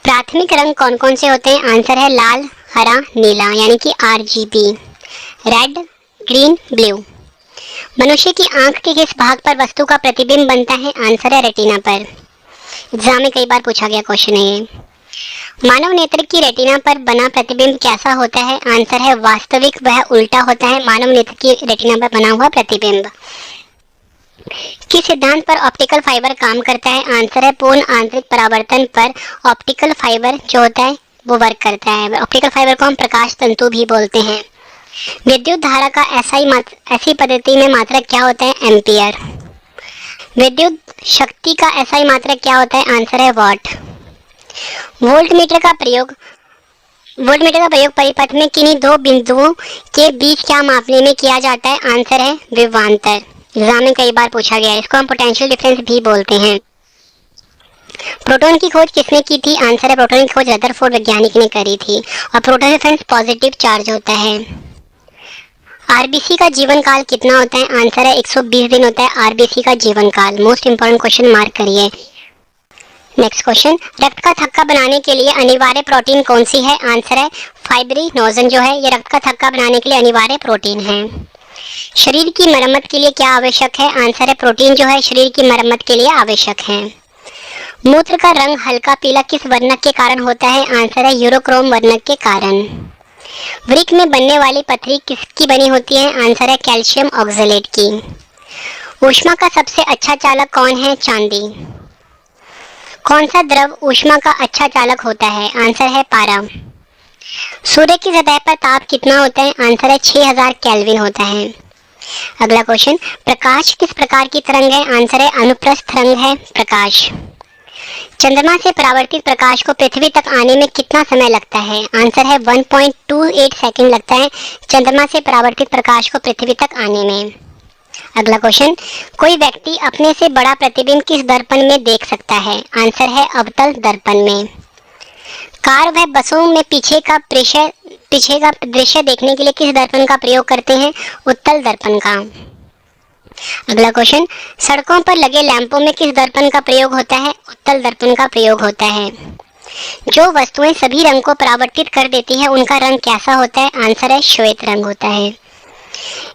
प्राथमिक रंग कौन कौन से होते हैं? आंसर है लाल, हरा, नीला, यानी कि RGB, रेड, ग्रीन, ब्लू। मनुष्य की आंख के किस भाग पर वस्तु का प्रतिबिंब बनता है? आंसर है रेटिना पर। एग्जाम में कई बार पूछा गया क्वेश्चन है ये। मानव नेत्र की रेटिना पर बना प्रतिबिंब कैसा होता है? आंसर है वास्तविक वह उल्टा होता है मानव नेत्र की रेटिना पर बना हुआ प्रतिबिंब। किस सिद्धांत पर ऑप्टिकल फाइबर काम करता है? आंसर है पूर्ण आंतरिक परावर्तन पर ऑप्टिकल फाइबर जो होता है वो वर्क करता है। ऑप्टिकल फाइबर को हम प्रकाश तंतु भी बोलते हैं। विद्युत धारा का ऐसी पद्धति में मात्रक क्या होता है? एम्पियर। विद्युत शक्ति का SI मात्रक क्या होता है? आंसर है वॉट। वोल्टमीटर का प्रयोग परिपथ में किन्हीं दो बिंदुओं के बीच क्या मापने में किया जाता है? आंसर है विभवांतर। एग्जाम में कई बार पूछा गया है, इसको हम पोटेंशियल डिफरेंस भी बोलते हैं। प्रोटॉन की खोज किसने की थी? आंसर है प्रोटॉन की खोज रदरफोर्ड वैज्ञानिक ने करी थी। और प्रोटॉन में फ्रेंड्स पॉजिटिव चार्ज होता है। RBC का जीवन काल कितना होता है? आंसर है 120 दिन होता है RBC का जीवन काल। मोस्ट इंपोर्टेंट क्वेश्चन मार्क करिए। नेक्स्ट क्वेश्चन, रक्त का थक्का बनाने के लिए अनिवार्य प्रोटीन कौन सी है? आंसर है फाइब्रिनोजन जो है ये रक्त का थक्का बनाने के लिए अनिवार्य प्रोटीन है। शरीर की मरम्मत के लिए क्या आवश्यक है? आंसर है प्रोटीन जो है शरीर की मरम्मत के लिए आवश्यक है। मूत्र का रंग हल्का पीला किस वर्णक के कारण होता है? आंसर है यूरोक्रोम वर्णक के कारण। वृक्क में बनने वाली पथरी किसकी बनी होती है? आंसर है कैल्शियम ऑक्सलेट की। ऊष्मा का सबसे अच्छा चालक कौन है? चांदी। कौन सा द्रव ऊष्मा का अच्छा चालक होता है? आंसर है पारा। सूर्य की सतह पर ताप कितना होता है? आंसर है 6000 केल्विन होता है। अगला क्वेश्चन, प्रकाश किस प्रकार की तरंग है? आंसर है अनुप्रस्थ तरंग है प्रकाश। चंद्रमा से परावर्तित प्रकाश को पृथ्वी तक आने में कितना समय लगता है? आंसर है 1.28 सेकंड लगता है चंद्रमा से परावर्तित प्रकाश को पृथ्वी तक आने में। अगला क्वेश्चन, कोई व्यक्ति अपने से बड़ा प्रतिबिंब किस दर्पण में देख सकता है? आंसर है अवतल दर्पण में। कार व बसों में पीछे का दृश्य देखने के लिए किस दर्पण का प्रयोग करते हैं? उत्तल दर्पण का। अगला क्वेश्चन, सड़कों पर लगे लैंपों में किस दर्पण का प्रयोग होता है? उत्तल दर्पण का प्रयोग होता है। जो वस्तुएं सभी रंग को परावर्तित कर देती है उनका रंग कैसा होता है? आंसर है श्वेत रंग होता है।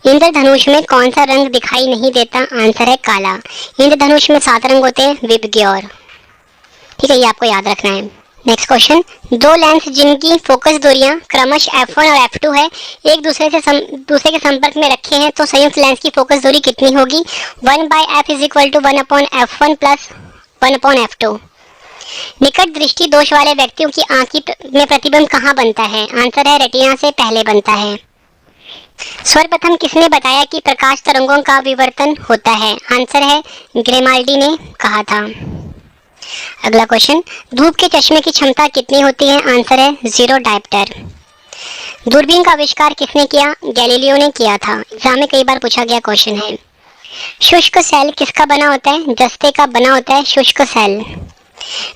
इंद्रधनुष में कौन सा रंग दिखाई नहीं देता? आंसर है काला। इंद्रधनुष में 7 रंग होते हैं विबग्योर। ठीक है, ये आपको याद रखना है। नेक्स्ट क्वेश्चन, दो लेंस जिनकी फोकस दूरियां क्रमशः f1 और f2 है एक दूसरे के संपर्क में रखे हैं तो संयुक्त लेंस की फोकस दूरी कितनी होगी? 1/f = 1/f1 + 1/f2। निकट दृष्टि दोष वाले व्यक्तियों की आंख में प्रतिबिंब कहाँ बनता है? आंसर है रेटिना से पहले बनता है। सर्वप्रथम किसने बताया कि प्रकाश तरंगों का विवर्तन होता है? आंसर है ग्रेमाल्डी ने कहा था। अगला क्वेश्चन, धूप के चश्मे की क्षमता कितनी होती है? आंसर है 0 डायप्टर। दूरबीन का आविष्कार किसने किया? गैलीलियो ने किया था। एग्जाम में कई बार पूछा गया क्वेश्चन है। शुष्क सेल किसका बना होता है? जस्ते का बना होता है शुष्क सेल।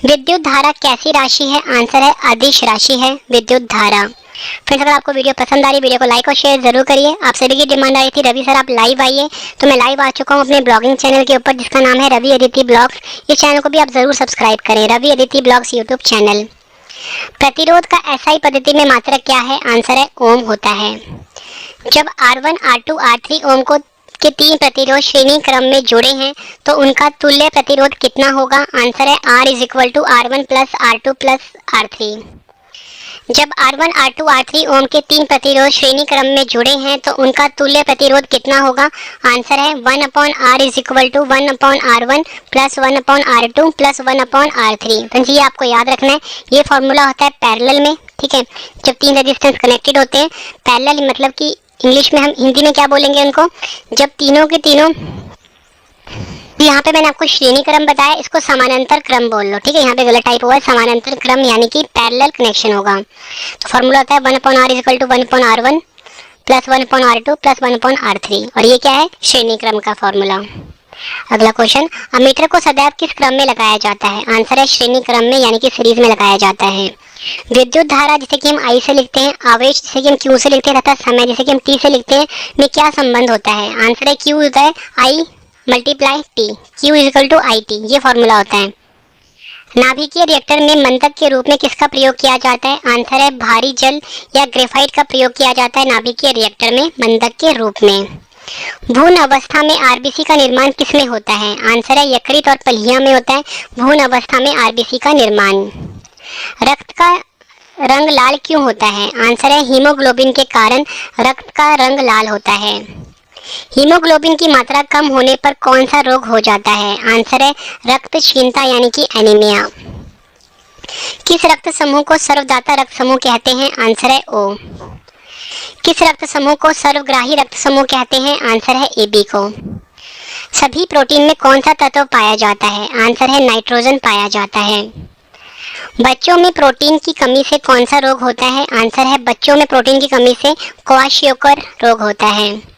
विद्युत धारा कैसी राशि है? आंसर है अदिश राशि है विद्युत धारा। फ्रेंड्स, अगर आपको वीडियो पसंद आ रही है, वीडियो को लाइक और शेयर जरूर करिए। आप सभी की डिमांड आई थी रवि सर आप लाइव आइए, तो मैं लाइव आ चुका हूँ अपने ब्लॉगिंग चैनल के ऊपर जिसका नाम है रवि अदिति ब्लॉग्स। इस चैनल को भी आप जरूर सब्सक्राइब करें, Ravi Aditi blogs YouTube channel. प्रतिरोध का एसआई पद्धति में मात्रक क्या है? आंसर है ओम होता है। जब R1 R2 R3 ओम को के 3 प्रतिरोध श्रेणी क्रम में जुड़े हैं तो उनका तुल्य प्रतिरोध कितना होगा? आंसर है R is equal to R1 plus R2 plus R3। जब R1 R2 R3 ओम के 3 प्रतिरोध श्रेणी क्रम में जुड़े हैं तो उनका तुल्य प्रतिरोध कितना होगा? आंसर है 1 upon R is equal to 1 upon R1 plus 1 upon R2 plus 1 upon R3। Friends, ये आपको याद रखना है, ये फॉर्मूला होता है पैरेलल में, ठीक है। जब 3 रेजिस्टेंस कनेक्टेड होते हैं, पैरेलल मतलब कि इंग्लिश में हम हिंदी में क्या बोलेंगे उनको? जब तीनों के तीनों, यहाँ पे मैंने आपको श्रेणी क्रम बताया, इसको समानांतर क्रम बोल लो, ठीक है। यहाँ पे गलत टाइप हुआ है, समानांतर क्रम यानी कि पैरेलल कनेक्शन होगा। तो फॉर्मूला होता है 1 upon R equal to 1 upon R1 plus 1 upon R2 plus 1 upon R3, और ये क्या है? श्रेणी क्रम का फॉर्मूला। अगला क्वेश्चन, अमीटर को सदैव किस क्रम में लगाया जाता है? आंसर है श्रेणी क्रम में यानी कि सीरीज में लगाया जाता है। विद्युत धारा जिसे कि हम I से लिखते हैं, आवेश जिसे कि हम Q से लिखते हैं तथा समय जिसे कि हम T से लिखते हैं, में क्या संबंध होता है? आंसर है Q होता है I multiply T, Q is equal to IT, ये फॉर्मूला होता है। नाभिकीय रिएक्टर में मंदक के रूप में किसका प्रयोग किया जाता है? आंसर है भारी जल या ग्रेफाइट का प्रयोग किया जाता है नाभिकीय रिएक्टर में मंदक के रूप में। भ्रूण अवस्था में आरबीसी का निर्माण किसमें होता है? आंसर है यकृत और पल्हिया में होता है भ्रूण अवस्था में आरबीसी का निर्माण। रक्त का रंग लाल क्यों होता है? आंसर है हीमोग्लोबिन के कारण रक्त का रंग लाल होता है। हीमोग्लोबिन की मात्रा कम होने पर कौन सा रोग हो जाता है? आंसर है रक्त क्षीणता यानी कि एनीमिया। किस रक्त समूह को सर्वदाता रक्त समूह कहते हैं? आंसर है O। किस रक्त समूह को सर्वग्राही रक्त समूह कहते हैं? आंसर है AB को। सभी प्रोटीन में कौन सा तत्व पाया जाता है? आंसर है नाइट्रोजन पाया जाता है। बच्चों में प्रोटीन की कमी से कौन सा रोग होता है? आंसर है बच्चों में प्रोटीन की कमी से क्वाशियोकर रोग होता है।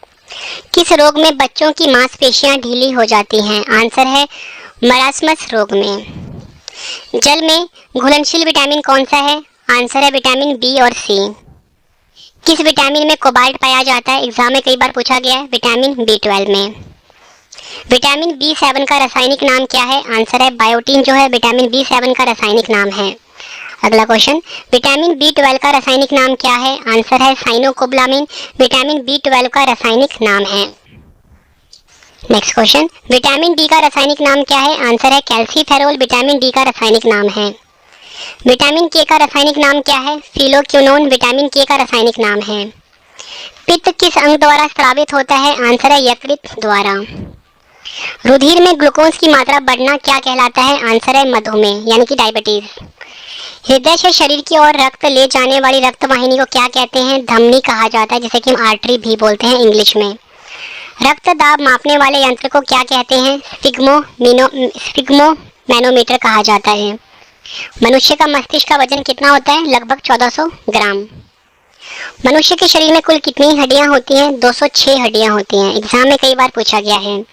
किस रोग में बच्चों की मांसपेशियां ढीली हो जाती हैं? आंसर है मरासमस रोग में। जल में घुलनशील विटामिन कौन सा है? आंसर है विटामिन B और C। किस विटामिन में कोबाल्ट पाया जाता है? एग्जाम में कई बार पूछा गया है, विटामिन B12 में। विटामिन B7 का रासायनिक नाम क्या है? आंसर है बायोटीन, जो है विटामिन B7 का रासायनिक नाम है। अगला क्वेश्चन, विटामिन B12 का रासायनिक नाम क्या है? आंसर है साइनोकोबालामिन, विटामिन B12 का रासायनिक नाम है। नेक्स्ट क्वेश्चन, विटामिन D का रासायनिक नाम क्या है? आंसर है कैल्सीफेरोल, विटामिन D का रासायनिक नाम है। विटामिन K का रासायनिक नाम क्या है? फिलोक्विनोन, विटामिन K का रासायनिक नाम है। पित्त किस अंग द्वारा स्रावित होता है? आंसर है यकृत द्वारा। रुधिर में ग्लूकोज की मात्रा बढ़ना क्या कहलाता है? आंसर है मधुमेह यानी कि डायबिटीज। हृदय से शरीर की ओर रक्त ले जाने वाली रक्त वाहिनी को क्या कहते हैं? धमनी कहा जाता है, जिसे कि हम आर्टरी भी बोलते हैं इंग्लिश में। रक्त दाब मापने वाले यंत्र को क्या कहते हैं? स्फिग्मोमैनोमीटर कहा जाता है। मनुष्य का मस्तिष्क का वजन कितना होता है? लगभग 1400 ग्राम। मनुष्य के शरीर में कुल कितनी हड्डियां होती हैं? 206 हड्डियां होती हैं। एग्जाम में कई बार पूछा गया है।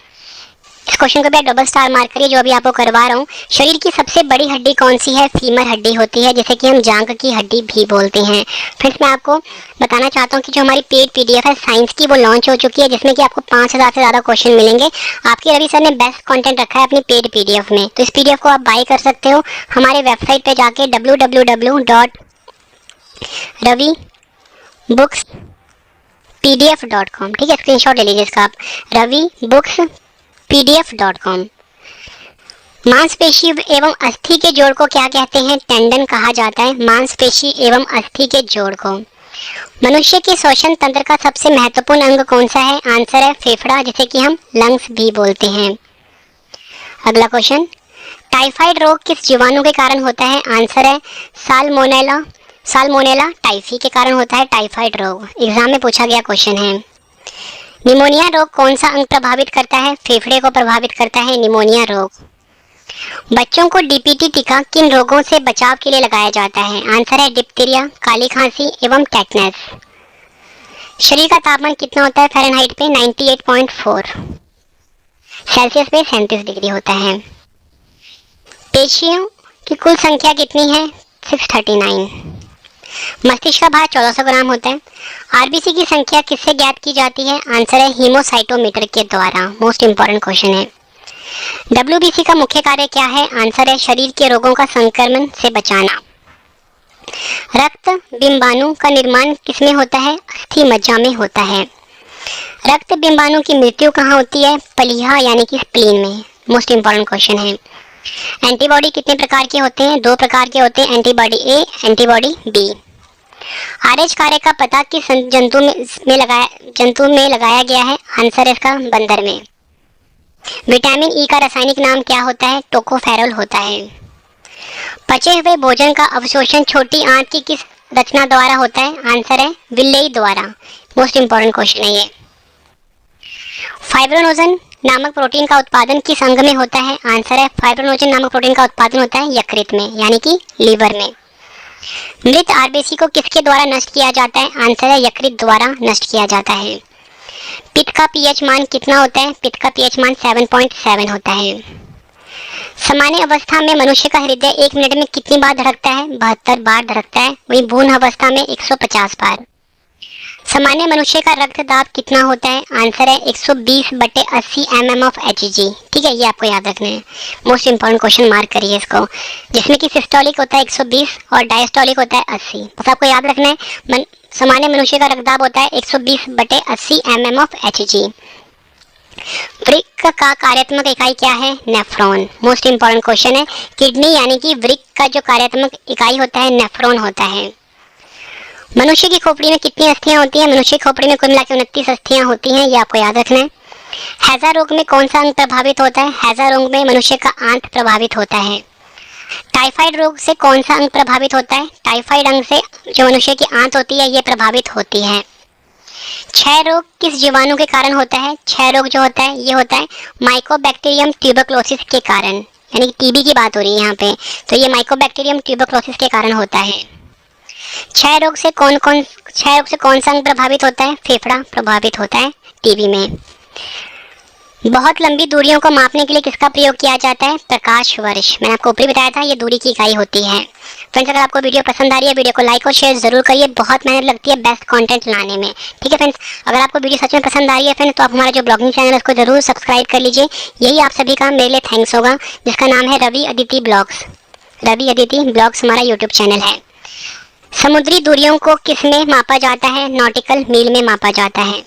इस क्वेश्चन को भी आप डबल स्टार मार्क करिए, जो अभी आपको करवा रहा हूँ। शरीर की सबसे बड़ी हड्डी कौन सी है? फीमर हड्डी होती है, जिसे कि हम जांघ की हड्डी भी बोलते हैं। फ्रेंड्स, मैं आपको बताना चाहता हूँ कि जो हमारी पेड PDF है साइंस की, वो लॉन्च हो चुकी है, जिसमें कि आपको 5000 से ज़्यादा क्वेश्चन मिलेंगे। आपके रवि सर ने बेस्ट कंटेंट रखा है अपनी पेड PDF में, तो इस PDF को आप बाय कर सकते हो हमारे वेबसाइट पे जाके www.ravibooks.pdf.com, ठीक है। स्क्रीनशॉट ले लीजिए इसका आप, ravibooks.pdf.com। मांसपेशी एवं अस्थि के जोड़ को क्या कहते हैं? टेंडन कहा जाता है मांसपेशी एवं अस्थि के जोड़ को। मनुष्य के श्वसन तंत्र का सबसे महत्वपूर्ण अंग कौन सा है? आंसर है फेफड़ा, जिसे कि हम लंग्स भी बोलते हैं। अगला क्वेश्चन, टाइफाइड रोग किस जीवाणु के कारण होता है? आंसर है साल्मोनेला टाइफी के कारण होता है टाइफाइड रोग। एग्जाम में पूछा गया क्वेश्चन है। निमोनिया रोग कौन सा अंग प्रभावित करता है? फेफड़े को प्रभावित करता है निमोनिया रोग। बच्चों को डीपीटी टीका किन रोगों से बचाव के लिए लगाया जाता है? आंसर है डिप्थीरिया, काली खांसी एवं टेटनस। शरीर का तापमान कितना होता है फ़ारेनहाइट पे? 98.4। सेल्सियस पे 37 डिग्री होता है। पेशियों की कुल संख्या कितनी है? 639। मस्तिष्क का भार 1400 ग्राम होता है। आरबीसी की संख्या किससे ज्ञात की जाती है? आंसर है हीमोसाइटोमीटर के द्वारा। मोस्ट इंपॉर्टेंट क्वेश्चन है। डब्ल्यूबीसी का मुख्य कार्य क्या है? आंसर है शरीर के रोगों का संक्रमण से बचाना। रक्त बिंबाणु का निर्माण किसमें होता है? अस्थि मज्जा में होता है। रक्त बिंबाणु की मृत्यु कहाँ होती है? प्लीहा यानी कि स्प्लीन में। मोस्ट इंपॉर्टेंट क्वेश्चन है। एंटीबॉडी कितने प्रकार के होते हैं? 2 प्रकार के होते हैं, एंटीबॉडी ए, एंटीबॉडी बी। आरएच कार्य का पता किस जंतु में लगाया गया है? आंसर है इसका बंदर में। विटामिन ई का रासायनिक नाम क्या होता है? टोकोफेरोल होता है। पचे हुए भोजन का अवशोषण छोटी आंत की किस रचना द्वारा होता है? आंसर है विलेई द्वारा। मोस्ट इंपॉर्टेंट क्वेश्चन है ये। फाइब्रोनोजन नामक प्रोटीन का उत्पादन किस अंग में होता है? आंसर है फाइब्रोनोजन नामक प्रोटीन का उत्पादन होता है यकृत में यानी कि लीवर में। मृत आरबीसी को किसके द्वारा नष्ट किया जाता है? आंसर है यकृत द्वारा नष्ट किया जाता है। पित्त का पीएच मान कितना होता है? पित्त का पीएच मान 7.7 होता है। सामान्य अवस्था में मनुष्य का हृदय 1 मिनट में कितनी बार धड़कता है? 72 बार धड़कता है। वहीं भ्रूण अवस्था में 150 बार। सामान्य मनुष्य का रक्त दाब कितना होता है? आंसर है 120/80 mm ऑफ Hg। ठीक है, ये आपको याद रखना है। मोस्ट इंपॉर्टेंट क्वेश्चन मार्क करिए इसको, जिसमें कि सिस्टोलिक होता है 120 और डायस्टोलिक होता है 80। बस आपको याद रखना है सामान्य मनुष्य का रक्तदाब होता है 120/80 mm ऑफ Hg। वृक्क का कार्यात्मक इकाई क्या है? नेफ्रॉन। मोस्ट इंपॉर्टेंट क्वेश्चन है। किडनी यानी कि वृक्क का जो कार्यात्मक इकाई होता है नेफ्रॉन होता है। मनुष्य की खोपड़ी में कितनी अस्थियां होती हैं? मनुष्य की खोपड़ी में कुल मिलाकर 29 अस्थियां होती हैं, ये आपको याद रखना है। हैजा रोग में कौन सा अंग प्रभावित होता है? हैजा रोग में मनुष्य का आंत प्रभावित होता है। टाइफाइड रोग से कौन सा अंग प्रभावित होता है? टाइफाइड अंग से जो मनुष्य की आंत होती है ये प्रभावित होती है। क्षय रोग किस जीवाणु के कारण होता है? क्षय रोग जो होता है ये होता है माइकोबैक्टीरियम ट्यूबरक्लोसिस के कारण, यानी कि टीबी की बात हो रही है यहाँ पे, तो ये माइकोबैक्टीरियम ट्यूबरक्लोसिस के कारण होता है। क्षय रोग से कौन सा अंग प्रभावित होता है? फेफड़ा प्रभावित होता है टीबी में। बहुत लंबी दूरियों को मापने के लिए किसका प्रयोग किया जाता है? प्रकाश वर्ष। मैंने आपको ऊपर बताया था ये दूरी की इकाई होती है। फ्रेंड्स, अगर आपको वीडियो पसंद आ रही है वीडियो को लाइक और शेयर जरूर करिए, बहुत मेहनत लगती है बेस्ट कंटेंट लाने में। ठीक है फ्रेंड्स, अगर आपको वीडियो सच में पसंद आ रही है फ्रेंड्स तो आप हमारा जो ब्लॉगिंग चैनल है उसको जरूर सब्सक्राइब कर लीजिए। यही आप सभी का मेरे लिए थैंक्स होगा, जिसका नाम है रवि अदिति ब्लॉग्स। रवि अदिति ब्लॉग्स हमारा यूट्यूब चैनल है। समुद्री दूरियों को किस में मापा जाता है? नॉटिकल मील में मापा जाता है।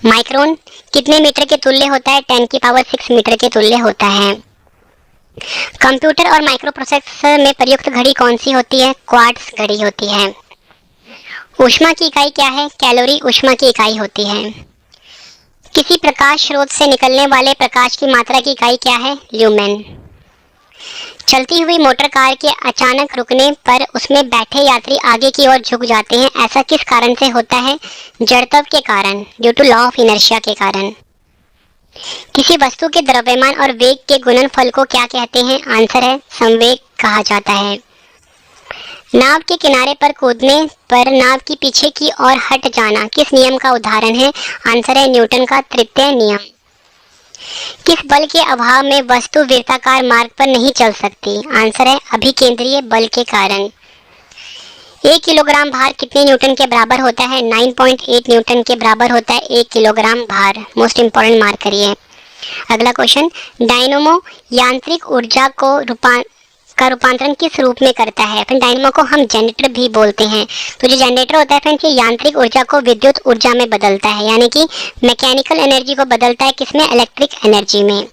माइक्रोन कितने मीटर के तुल्य होता है? 10⁶ मीटर के तुल्य होता है। कंप्यूटर और माइक्रो प्रोसेसर में प्रयुक्त घड़ी कौन सी होती है? क्वार्ट्ज घड़ी होती है। ऊष्मा की इकाई क्या है? कैलोरी ऊष्मा की इकाई होती है। किसी प्रकाश स्रोत से निकलने वाले प्रकाश की मात्रा की इकाई क्या है? ल्यूमेन। चलती हुई मोटर कार के अचानक रुकने पर उसमें बैठे यात्री आगे की ओर झुक जाते हैं, ऐसा किस कारण से होता है? जड़त्व के कारण, due to law of inertia के कारण। किसी वस्तु के द्रव्यमान और वेग के गुणनफल को क्या कहते हैं? आंसर है संवेग कहा जाता है। नाव के किनारे पर कूदने पर नाव की पीछे की ओर हट जाना किस नियम का उदाहरण है? आंसर है न्यूटन का तृतीय नियम। किस बल के अभाव में वस्तु वृत्ताकार मार्ग पर नहीं चल सकती? आंसर है अभिकेंद्रीय बल के कारण। 1 किलोग्राम भार कितने न्यूटन के बराबर होता है? 9.8 न्यूटन के बराबर होता है 1 किलोग्राम भार। मोस्ट इंपॉर्टेंट मार्क करिए। अगला क्वेश्चन, डायनोमो यांत्रिक ऊर्जा को रूपांतरण किस रूप में करता है? फिर डायनमो को हम जनरेटर भी बोलते हैं। तो जो जनरेटर होता है फ्रेंड्स ये यांत्रिक ऊर्जा को विद्युत ऊर्जा में बदलता है, यानी कि मैकेनिकल एनर्जी को बदलता है किसमें? इलेक्ट्रिक एनर्जी में।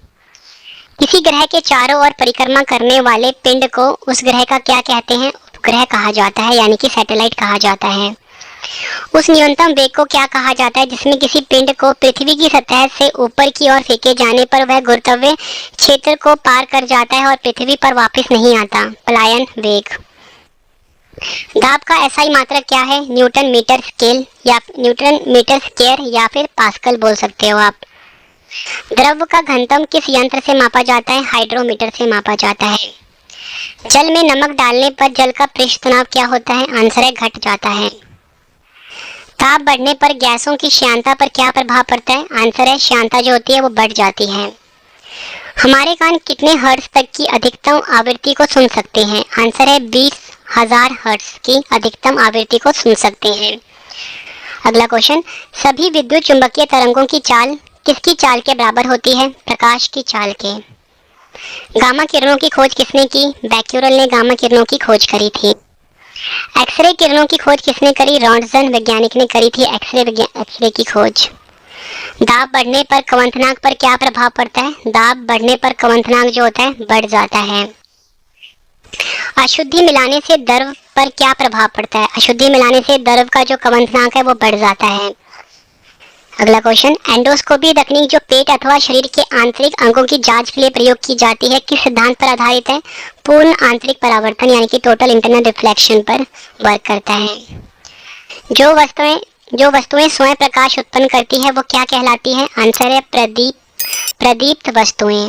किसी ग्रह के चारों ओर परिक्रमा करने वाले पिंड को उस ग्रह का क्या कहते हैं? उपग्रह कहा जाता है, यानी कि सैटेलाइट कहा जाता है। उस न्यूनतम वेग को क्या कहा जाता है जिसमें किसी पिंड को पृथ्वी की सतह से ऊपर की ओर फेंके जाने पर वह गुरुत्वाकर्षण क्षेत्र को पार कर जाता है और पृथ्वी पर वापस नहीं आता? पलायन वेग। दाब का एसआई मात्रक क्या है? न्यूटन मीटर स्केल या न्यूटन मीटर स्क्वायर या फिर पास्कल बोल सकते हो आप। द्रव का घनत्व किस यंत्र से मापा जाता है? हाइड्रोमीटर से मापा जाता है। जल में नमक डालने पर जल का पृष्ठ तनाव क्या होता है? आंसर है घट जाता है। ताप बढ़ने पर गैसों की श्यानता पर क्या प्रभाव पड़ता है? आंसर है श्यानता जो होती है वो बढ़ जाती है। हमारे कान कितने हर्ट्ज तक की अधिकतम आवृत्ति को सुन सकते हैं? आंसर है 20,000 हर्ट्ज की अधिकतम आवृत्ति को सुन सकते हैं। अगला क्वेश्चन, सभी विद्युत चुंबकीय तरंगों की चाल किसकी चाल के बराबर होती है? प्रकाश की चाल के। गामा किरणों की खोज किसने की? बैक्यूरेल ने गामा किरणों की खोज करी थी। एक्सरे किरणों की खोज किसने करी? रॉन्टजन वैज्ञानिक ने करी थी एक्सरे की खोज। दाब बढ़ने पर क्वथनांक पर क्या प्रभाव पड़ता है? दाब बढ़ने पर क्वथनांक जो होता है बढ़ जाता है। अशुद्धि मिलाने से द्रव पर क्या प्रभाव पड़ता है? अशुद्धि मिलाने से द्रव का जो क्वथनांक है वो बढ़ जाता है। अगला क्वेश्चन, एंडोस्कोपी तकनीक जो पेट अथवा शरीर के आंतरिक अंगों की जांच के लिए प्रयोग की जाती है किस सिद्धांत पर आधारित है? पूर्ण आंतरिक परावर्तन यानी कि टोटल इंटरनल रिफ्लेक्शन पर वर्क करता है। जो वस्तुएं स्वयं प्रकाश उत्पन्न करती है वो क्या कहलाती है? आंसर है प्रदीप्त वस्तुएं।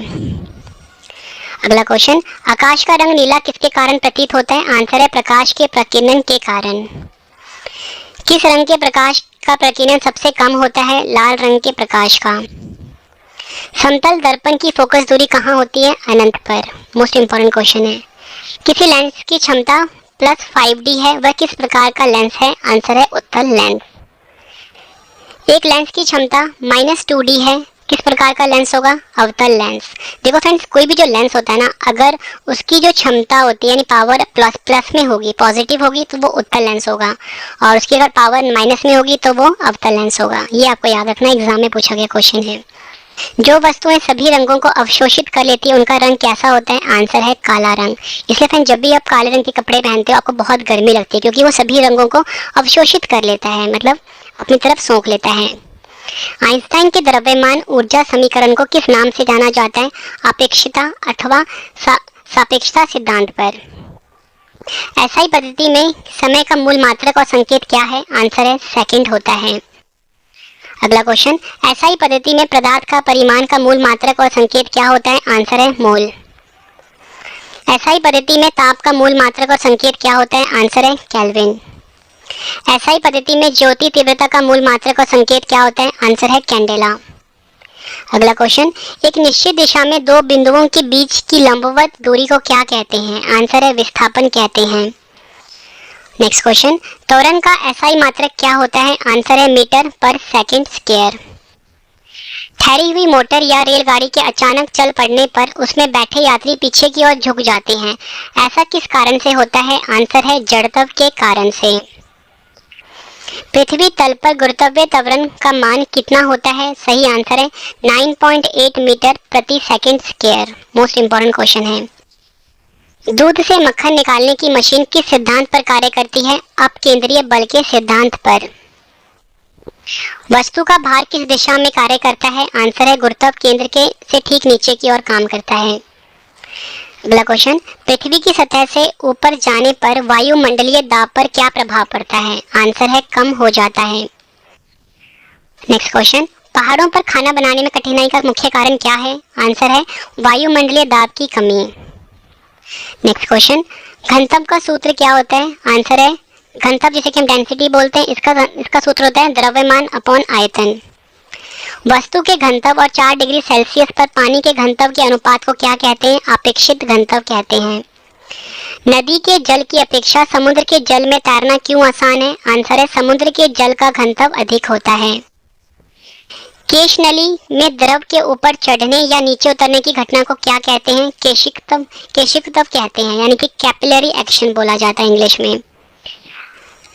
अगला क्वेश्चन, आकाश का रंग नीला किसके कारण प्रतीत होता है? आंसर है प्रकाश के प्रकीर्णन के कारण। किस रंग के प्रकाश का प्रकीर्णन सबसे कम होता है? लाल रंग के प्रकाश का। समतल दर्पण की फोकस दूरी कहाँ होती है? अनंत पर। मोस्ट इंपॉर्टेंट क्वेश्चन है। किसी लेंस की क्षमता +5D है, वह किस प्रकार का लेंस है? आंसर है उत्तल लेंस। एक लेंस की क्षमता -2D है, किस प्रकार का लेंस होगा? अवतल लेंस। देखो फ्रेंड्स, कोई भी जो लेंस होता है ना, अगर उसकी जो क्षमता होती है यानी पावर प्लस में होगी, पॉजिटिव होगी तो वो उत्तल लेंस होगा, और उसकी अगर पावर माइनस में होगी तो वो अवतल लेंस होगा। ये आपको याद रखना, एग्जाम में पूछा गया क्वेश्चन है। जो वस्तुएं सभी रंगों को अवशोषित कर लेती है उनका रंग कैसा होता है? आंसर है काला रंग। इसलिए फ्रेंड, जब भी आप काले रंग के कपड़े पहनते हो आपको बहुत गर्मी लगती है, क्योंकि वो सभी रंगों को अवशोषित कर लेता है, मतलब अपनी तरफ सोख लेता है। आइंस्टाइन के द्रव्यमान ऊर्जा समीकरण को किस नाम से जाना जाता है? अपेक्षिता अथवा सापेक्षता सिद्धांत पर। एसआई पद्धति में समय का मूल मात्रक और संकेत क्या है? आंसर है सेकंड होता है। अगला क्वेश्चन, एसआई पद्धति में पदार्थ का परिमाण का मूल मात्रक और संकेत क्या होता है? आंसर है मोल। एसआई पद्धति में ताप का मूल मात्रक और संकेत क्या होता है? आंसर है केल्विन। एसआई पद्धति में ज्योति तीव्रता का मूल मात्रक और संकेत क्या होता है? आंसर है कैंडेला। अगला क्वेश्चन, एक निश्चित दिशा में दो बिंदुओं के बीच की लंबवत दूरी को क्या कहते हैं? आंसर है विस्थापन कहते हैं। नेक्स्ट क्वेश्चन, त्वरण का एसआई मात्रक क्या होता है? आंसर है मीटर पर सेकंड स्क्वायर। ठहरी हुई मोटर या रेलगाड़ी के अचानक चल पड़ने पर उसमें बैठे यात्री पीछे की ओर झुक जाते हैं, ऐसा किस कारण से होता है? आंसर है जड़त्व के कारण से। पृथ्वी तल पर गुरुत्वीय त्वरण का मान कितना होता है? सही आंसर है 9.8 मीटर प्रति second square. Most important question है। दूध से मक्खन निकालने की मशीन किस सिद्धांत पर कार्य करती है? अपकेंद्रीय बल के सिद्धांत पर। वस्तु का भार किस दिशा में कार्य करता है? आंसर है गुरुत्व केंद्र के से ठीक नीचे की ओर काम करता है। अगला क्वेश्चन, पृथ्वी की सतह से ऊपर जाने पर वायुमंडलीय दाब पर क्या प्रभाव पड़ता है? आंसर है कम हो जाता है। नेक्स्ट क्वेश्चन, पहाड़ों पर खाना बनाने में कठिनाई का मुख्य कारण क्या है? आंसर है वायुमंडलीय दाब की कमी। नेक्स्ट क्वेश्चन, घनत्व का सूत्र क्या होता है? आंसर है घनत्व जिसे कि हम डेंसिटी बोलते हैं, इसका सूत्र होता है द्रव्यमान अपॉन आयतन। वस्तु के घनत्व और 4 डिग्री सेल्सियस पर पानी के घनत्व के अनुपात को क्या कहते हैं? अपेक्षित घनत्व कहते हैं। नदी के जल की अपेक्षा समुद्र के जल में तैरना क्यों आसान है? आंसर है समुद्र के जल का घनत्व अधिक होता है। केश नली में द्रव के ऊपर चढ़ने या नीचे उतरने की घटना को क्या कहते हैं? केशिकत्व कहते हैं, यानी कि कैपिलरी एक्शन बोला जाता है इंग्लिश में।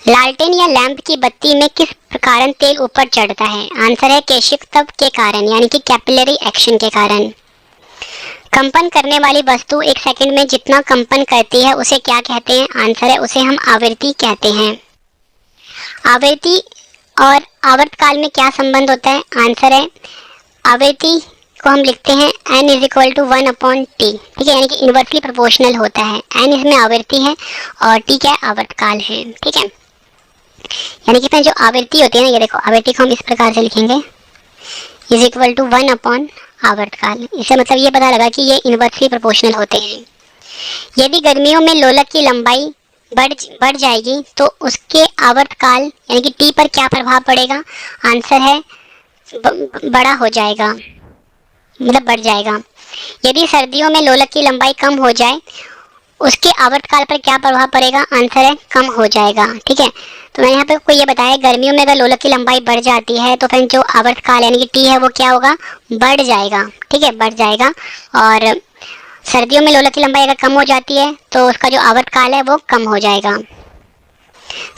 लालटेन या लैंप की बत्ती में किस कारण तेल ऊपर चढ़ता है? आंसर है केशिकत्व के कारण, यानी कि कैपिलरी एक्शन के कारण। कंपन करने वाली वस्तु एक सेकंड में जितना कंपन करती है उसे क्या कहते हैं? आंसर है उसे हम आवृत्ति कहते हैं। आवृत्ति और आवर्तकाल में क्या संबंध होता है? आंसर है आवृत्ति को हम लिखते हैं n = 1/t, ठीक है, यानी कि इनवर्सली प्रोपोर्शनल होता है। n इसमें आवृत्ति है और t क्या है? आवर्तकाल है, ठीक है। यानी कि जो आवृत्ति होती है ना, ये देखो आवृत्ति को हम इस प्रकार से लिखेंगे, इज इक्वल टू 1 अपॉन आवर्तकाल। इससे मतलब ये पता लगा कि ये इनवर्सली प्रोपोर्शनल होते हैं। यदि गर्मियों में लोलक की लंबाई बढ़ जाएगी तो उसके आवर्तकाल यानी कि टी पर क्या प्रभाव पड़ेगा? आंसर है बड़ा हो जाएगा, मतलब बढ़ जाएगा। यदि सर्दियों में लोलक की लंबाई कम हो जाए उसके आवर्तकाल पर क्या प्रभाव पड़ेगा? आंसर है कम हो जाएगा। ठीक है, तो मैंने यहाँ पे आपको ये बताया गर्मियों में अगर लोलक की लंबाई बढ़ जाती है तो फिर जो आवर्तकाल यानी कि टी है वो क्या होगा? बढ़ जाएगा। ठीक है, बढ़ जाएगा। और सर्दियों में लोलक की लंबाई अगर कम हो जाती है तो उसका जो आवर्तकाल है वो कम हो जाएगा।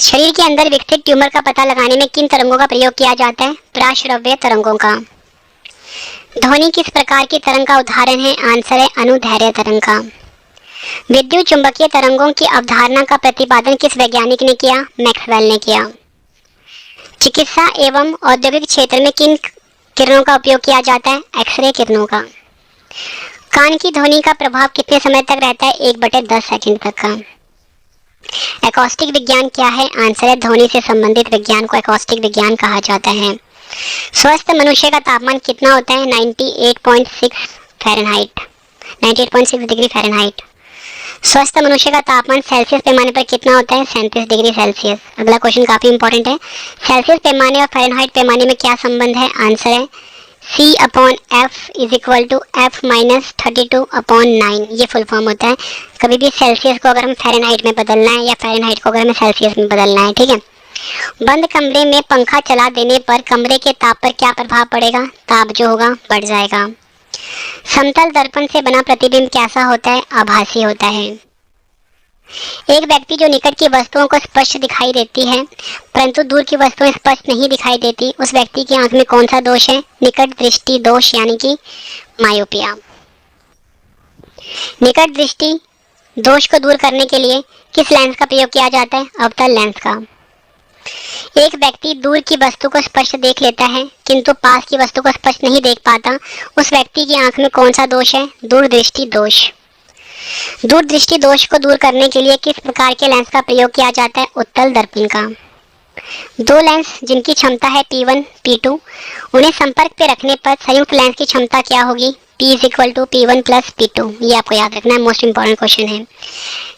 शरीर के अंदर विकसित ट्यूमर का पता लगाने में किन तरंगों का प्रयोग किया जाता है? प्राश्रव्य तरंगों का। ध्वनि किस प्रकार की तरंग का उदाहरण है? आंसर है अनुदैर्घ्य तरंग का। विद्युत चुंबकीय तरंगों की अवधारणा का प्रतिपादन किस वैज्ञानिक ने किया? मैक्सवेल ने किया। चिकित्सा एवं औद्योगिक क्षेत्र में किन किरणों का उपयोग किया जाता है? एक्सरे किरणों का। कान की ध्वनि का प्रभाव कितने समय तक रहता है? 1/10 सेकंड तक का। एकॉस्टिक विज्ञान क्या है? आंसर है ध्वनि से संबंधित विज्ञान को एकॉस्टिक विज्ञान कहा जाता है। स्वस्थ मनुष्य का तापमान कितना होता है? 98.6 फ़ारेनहाइट, 98.6 डिग्री फ़ारेनहाइट। स्वस्थ मनुष्य का तापमान सेल्सियस पैमाने पर कितना होता है? 37 डिग्री सेल्सियस। अगला क्वेश्चन काफी इंपॉर्टेंट है। सेल्सियस पैमाने और फ़ारेनहाइट पैमाने में क्या संबंध है? आंसर है C/F is equal to F minus 32/9। ये फुल फॉर्म होता है। कभी भी सेल्सियस को अगर हम फ़ारेनहाइट में बदलना है या फ़ारेनहाइट को अगर हमें सेल्सियस में बदलना है। ठीक है, बंद कमरे में पंखा चला देने पर कमरे के ताप पर क्या प्रभाव पड़ेगा? ताप जो होगा बढ़ जाएगा। समतल दर्पण से बना प्रतिबिंब कैसा होता है? आभासी होता है। एक व्यक्ति जो निकट की वस्तुओं को स्पष्ट दिखाई देती है परंतु दूर की वस्तुएं स्पष्ट नहीं दिखाई देती, उस व्यक्ति की आंख में कौन सा दोष है? निकट दृष्टि दोष यानी कि मायोपिया। निकट दृष्टि दोष को दूर करने के लिए किस लेंस का प्रयोग किया जाता है? अवतल लेंस का। एक व्यक्ति दूर की वस्तु को स्पष्ट देख लेता है किंतु पास की वस्तु को स्पष्ट नहीं देख पाता, उस व्यक्ति की आंख में कौन सा दोष है? दूरदृष्टि दोष। दूरदृष्टि दोष को दूर करने के लिए किस प्रकार के लेंस का प्रयोग किया जाता है? उत्तल दर्पण का। दो लेंस जिनकी क्षमता है P1, P2, उन्हें संपर्क पे रखने पर संयुक्त लेंस की क्षमता क्या होगी? P is equal to P1 plus P2। ये आपको याद रखना है, मोस्ट इंपॉर्टेंट क्वेश्चन है।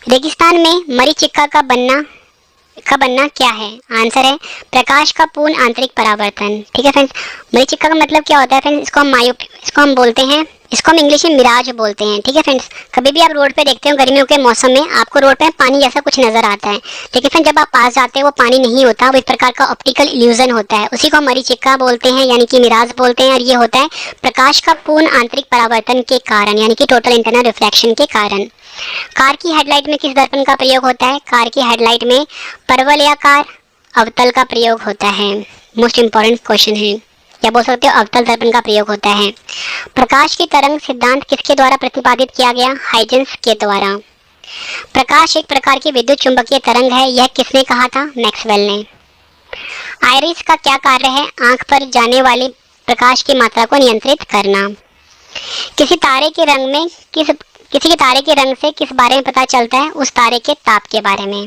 रेगिस्तान में मरीचिका का बनना क्या है? आंसर है प्रकाश का पूर्ण आंतरिक परावर्तन। ठीक है फ्रेंड्स, मरीचिका का मतलब क्या होता है फ्रेंड्स? इसको हम बोलते हैं, इसको हम इंग्लिश में मिराज बोलते हैं। ठीक है फ्रेंड्स, कभी भी आप रोड पे देखते हो गर्मियों के मौसम में आपको रोड पे पानी जैसा कुछ नजर आता है, लेकिन फ्रेंड्स जब आप पास जाते हैं वो पानी नहीं होता, वो एक प्रकार का ऑप्टिकल इल्यूजन होता है। उसी को हम मरीचिका बोलते हैं यानी कि मिराज बोलते हैं। और ये होता है प्रकाश का पूर्ण आंतरिक परावर्तन के कारण यानी कि टोटल इंटरनल रिफ्लेक्शन के कारण। कार की हेडलाइट में किस दर्पण का प्रयोग होता है? कार की हेडलाइट में परवलयाकार अवतल का प्रयोग होता है। मोस्ट इंपॉर्टेंट क्वेश्चन है, या बोल सकते हो अवतल दर्पण का प्रयोग होता है। प्रकाश की तरंग सिद्धांत किसके द्वारा प्रतिपादित किया गया? हाइजेंस के द्वारा। प्रकाश एक प्रकार की विद्युत चुंबकीय तरंग है, यह किसने कहा था? मैक्सवेल ने। आइरिस का क्या कार्य है? आंख पर जाने वाली प्रकाश की मात्रा को नियंत्रित करना। किसी के तारे के रंग से किस बारे में पता चलता है? उस तारे के ताप के बारे में।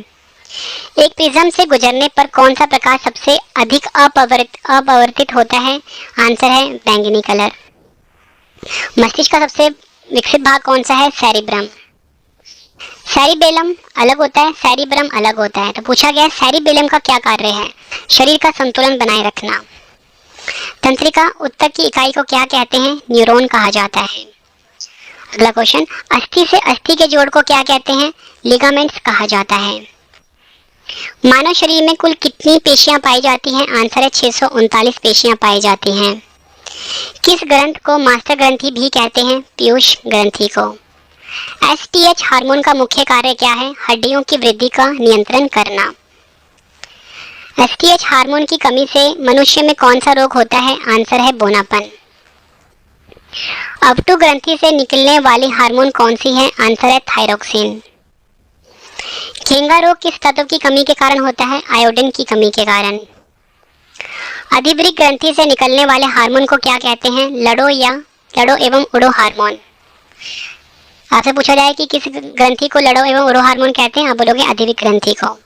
एक प्रिज्म से गुजरने पर कौन सा प्रकाश सबसे अधिक अपवर्तित होता है? आंसर है बैंगनी कलर। मस्तिष्क का सबसे विकसित भाग कौन सा है? सेरिब्रम। सेरिबेलम अलग होता है, सेरिब्रम अलग होता है। तो पूछा गया सेरिबेलम का क्या कार्य है? शरीर का संतुलन बनाए रखना। तंत्रिका उत्तक की इकाई को क्या कहते हैं? न्यूरॉन कहा जाता है। अगला क्वेश्चन, अस्थि से अस्थि के जोड़ को क्या कहते हैं? लिगामेंट्स कहा जाता है। मानव शरीर में कुल कितनी पेशियां पाई जाती हैं? आंसर है 639 पेशियां पाई जाती हैं। किस ग्रंथ को मास्टर ग्रंथि भी कहते हैं? पीयूष ग्रंथि को। एसटीएच हार्मोन का मुख्य कार्य क्या है? हड्डियों की वृद्धि का नियंत्रण करना। एसटीएच हार्मोन की कमी से मनुष्य में कौन सा रोग होता है? आंसर है बौनापन। अवटु ग्रंथि से निकलने वाली हार्मोन कौन सी है? आंसर है थायरोक्सिन। घेंगा रोग किस तत्व की कमी के कारण होता है? आयोडीन की कमी के कारण। अधिवृक्क ग्रंथि से निकलने वाले हार्मोन को क्या कहते हैं? लड़ो एवं उड़ो हार्मोन। आपसे पूछा जाए कि किस ग्रंथि को लड़ो एवं उड़ो हार्मोन कहते हैं? आप बोलोगे अधिवृक्क ग्रंथि को।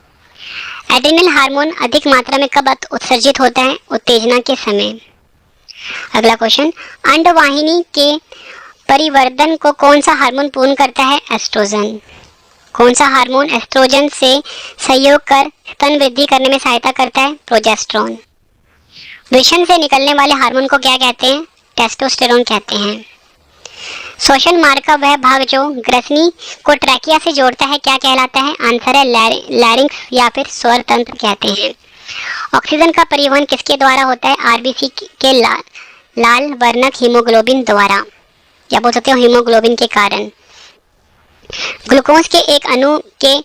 एड्रिनल हार्मोन अधिक मात्रा में कब उत्सर्जित होता है? उत्तेजना के समय। अगला क्वेश्चन, अंडवाहिनी के परिवर्धन को कौन सा हार्मोन पूर्ण करता है? एस्ट्रोजन। कौन सा हार्मोन एस्ट्रोजन से सहयोग कर स्तन वृद्धि करने में सहायता करता है? प्रोजेस्टेरोन। वृषण से निकलने वाले हार्मोन को क्या कहते हैं? टेस्टोस्टेरोन कहते हैं। श्वसन मार्ग का वह भाग जो ग्रसनी को ट्रैकिया से जोड़ता है क्या कहलाता है? आंसर है लैरिंक्स या फिर स्वर तंत्र कहते हैं। ऑक्सीजन का परिवहन किसके द्वारा होता है? आरबीसी के लाल वर्णक हीमोग्लोबिन द्वारा, या बोल सकते हो हीमोग्लोबिन के कारण। ग्लूकोज के एक अणु के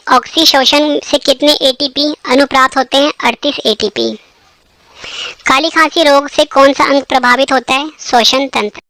ऑक्सी शोषण से कितने एटीपी अणु प्राप्त होते हैं? 38 एटीपी। काली खांसी रोग से कौन सा अंग प्रभावित होता है? श्वसन तंत्र।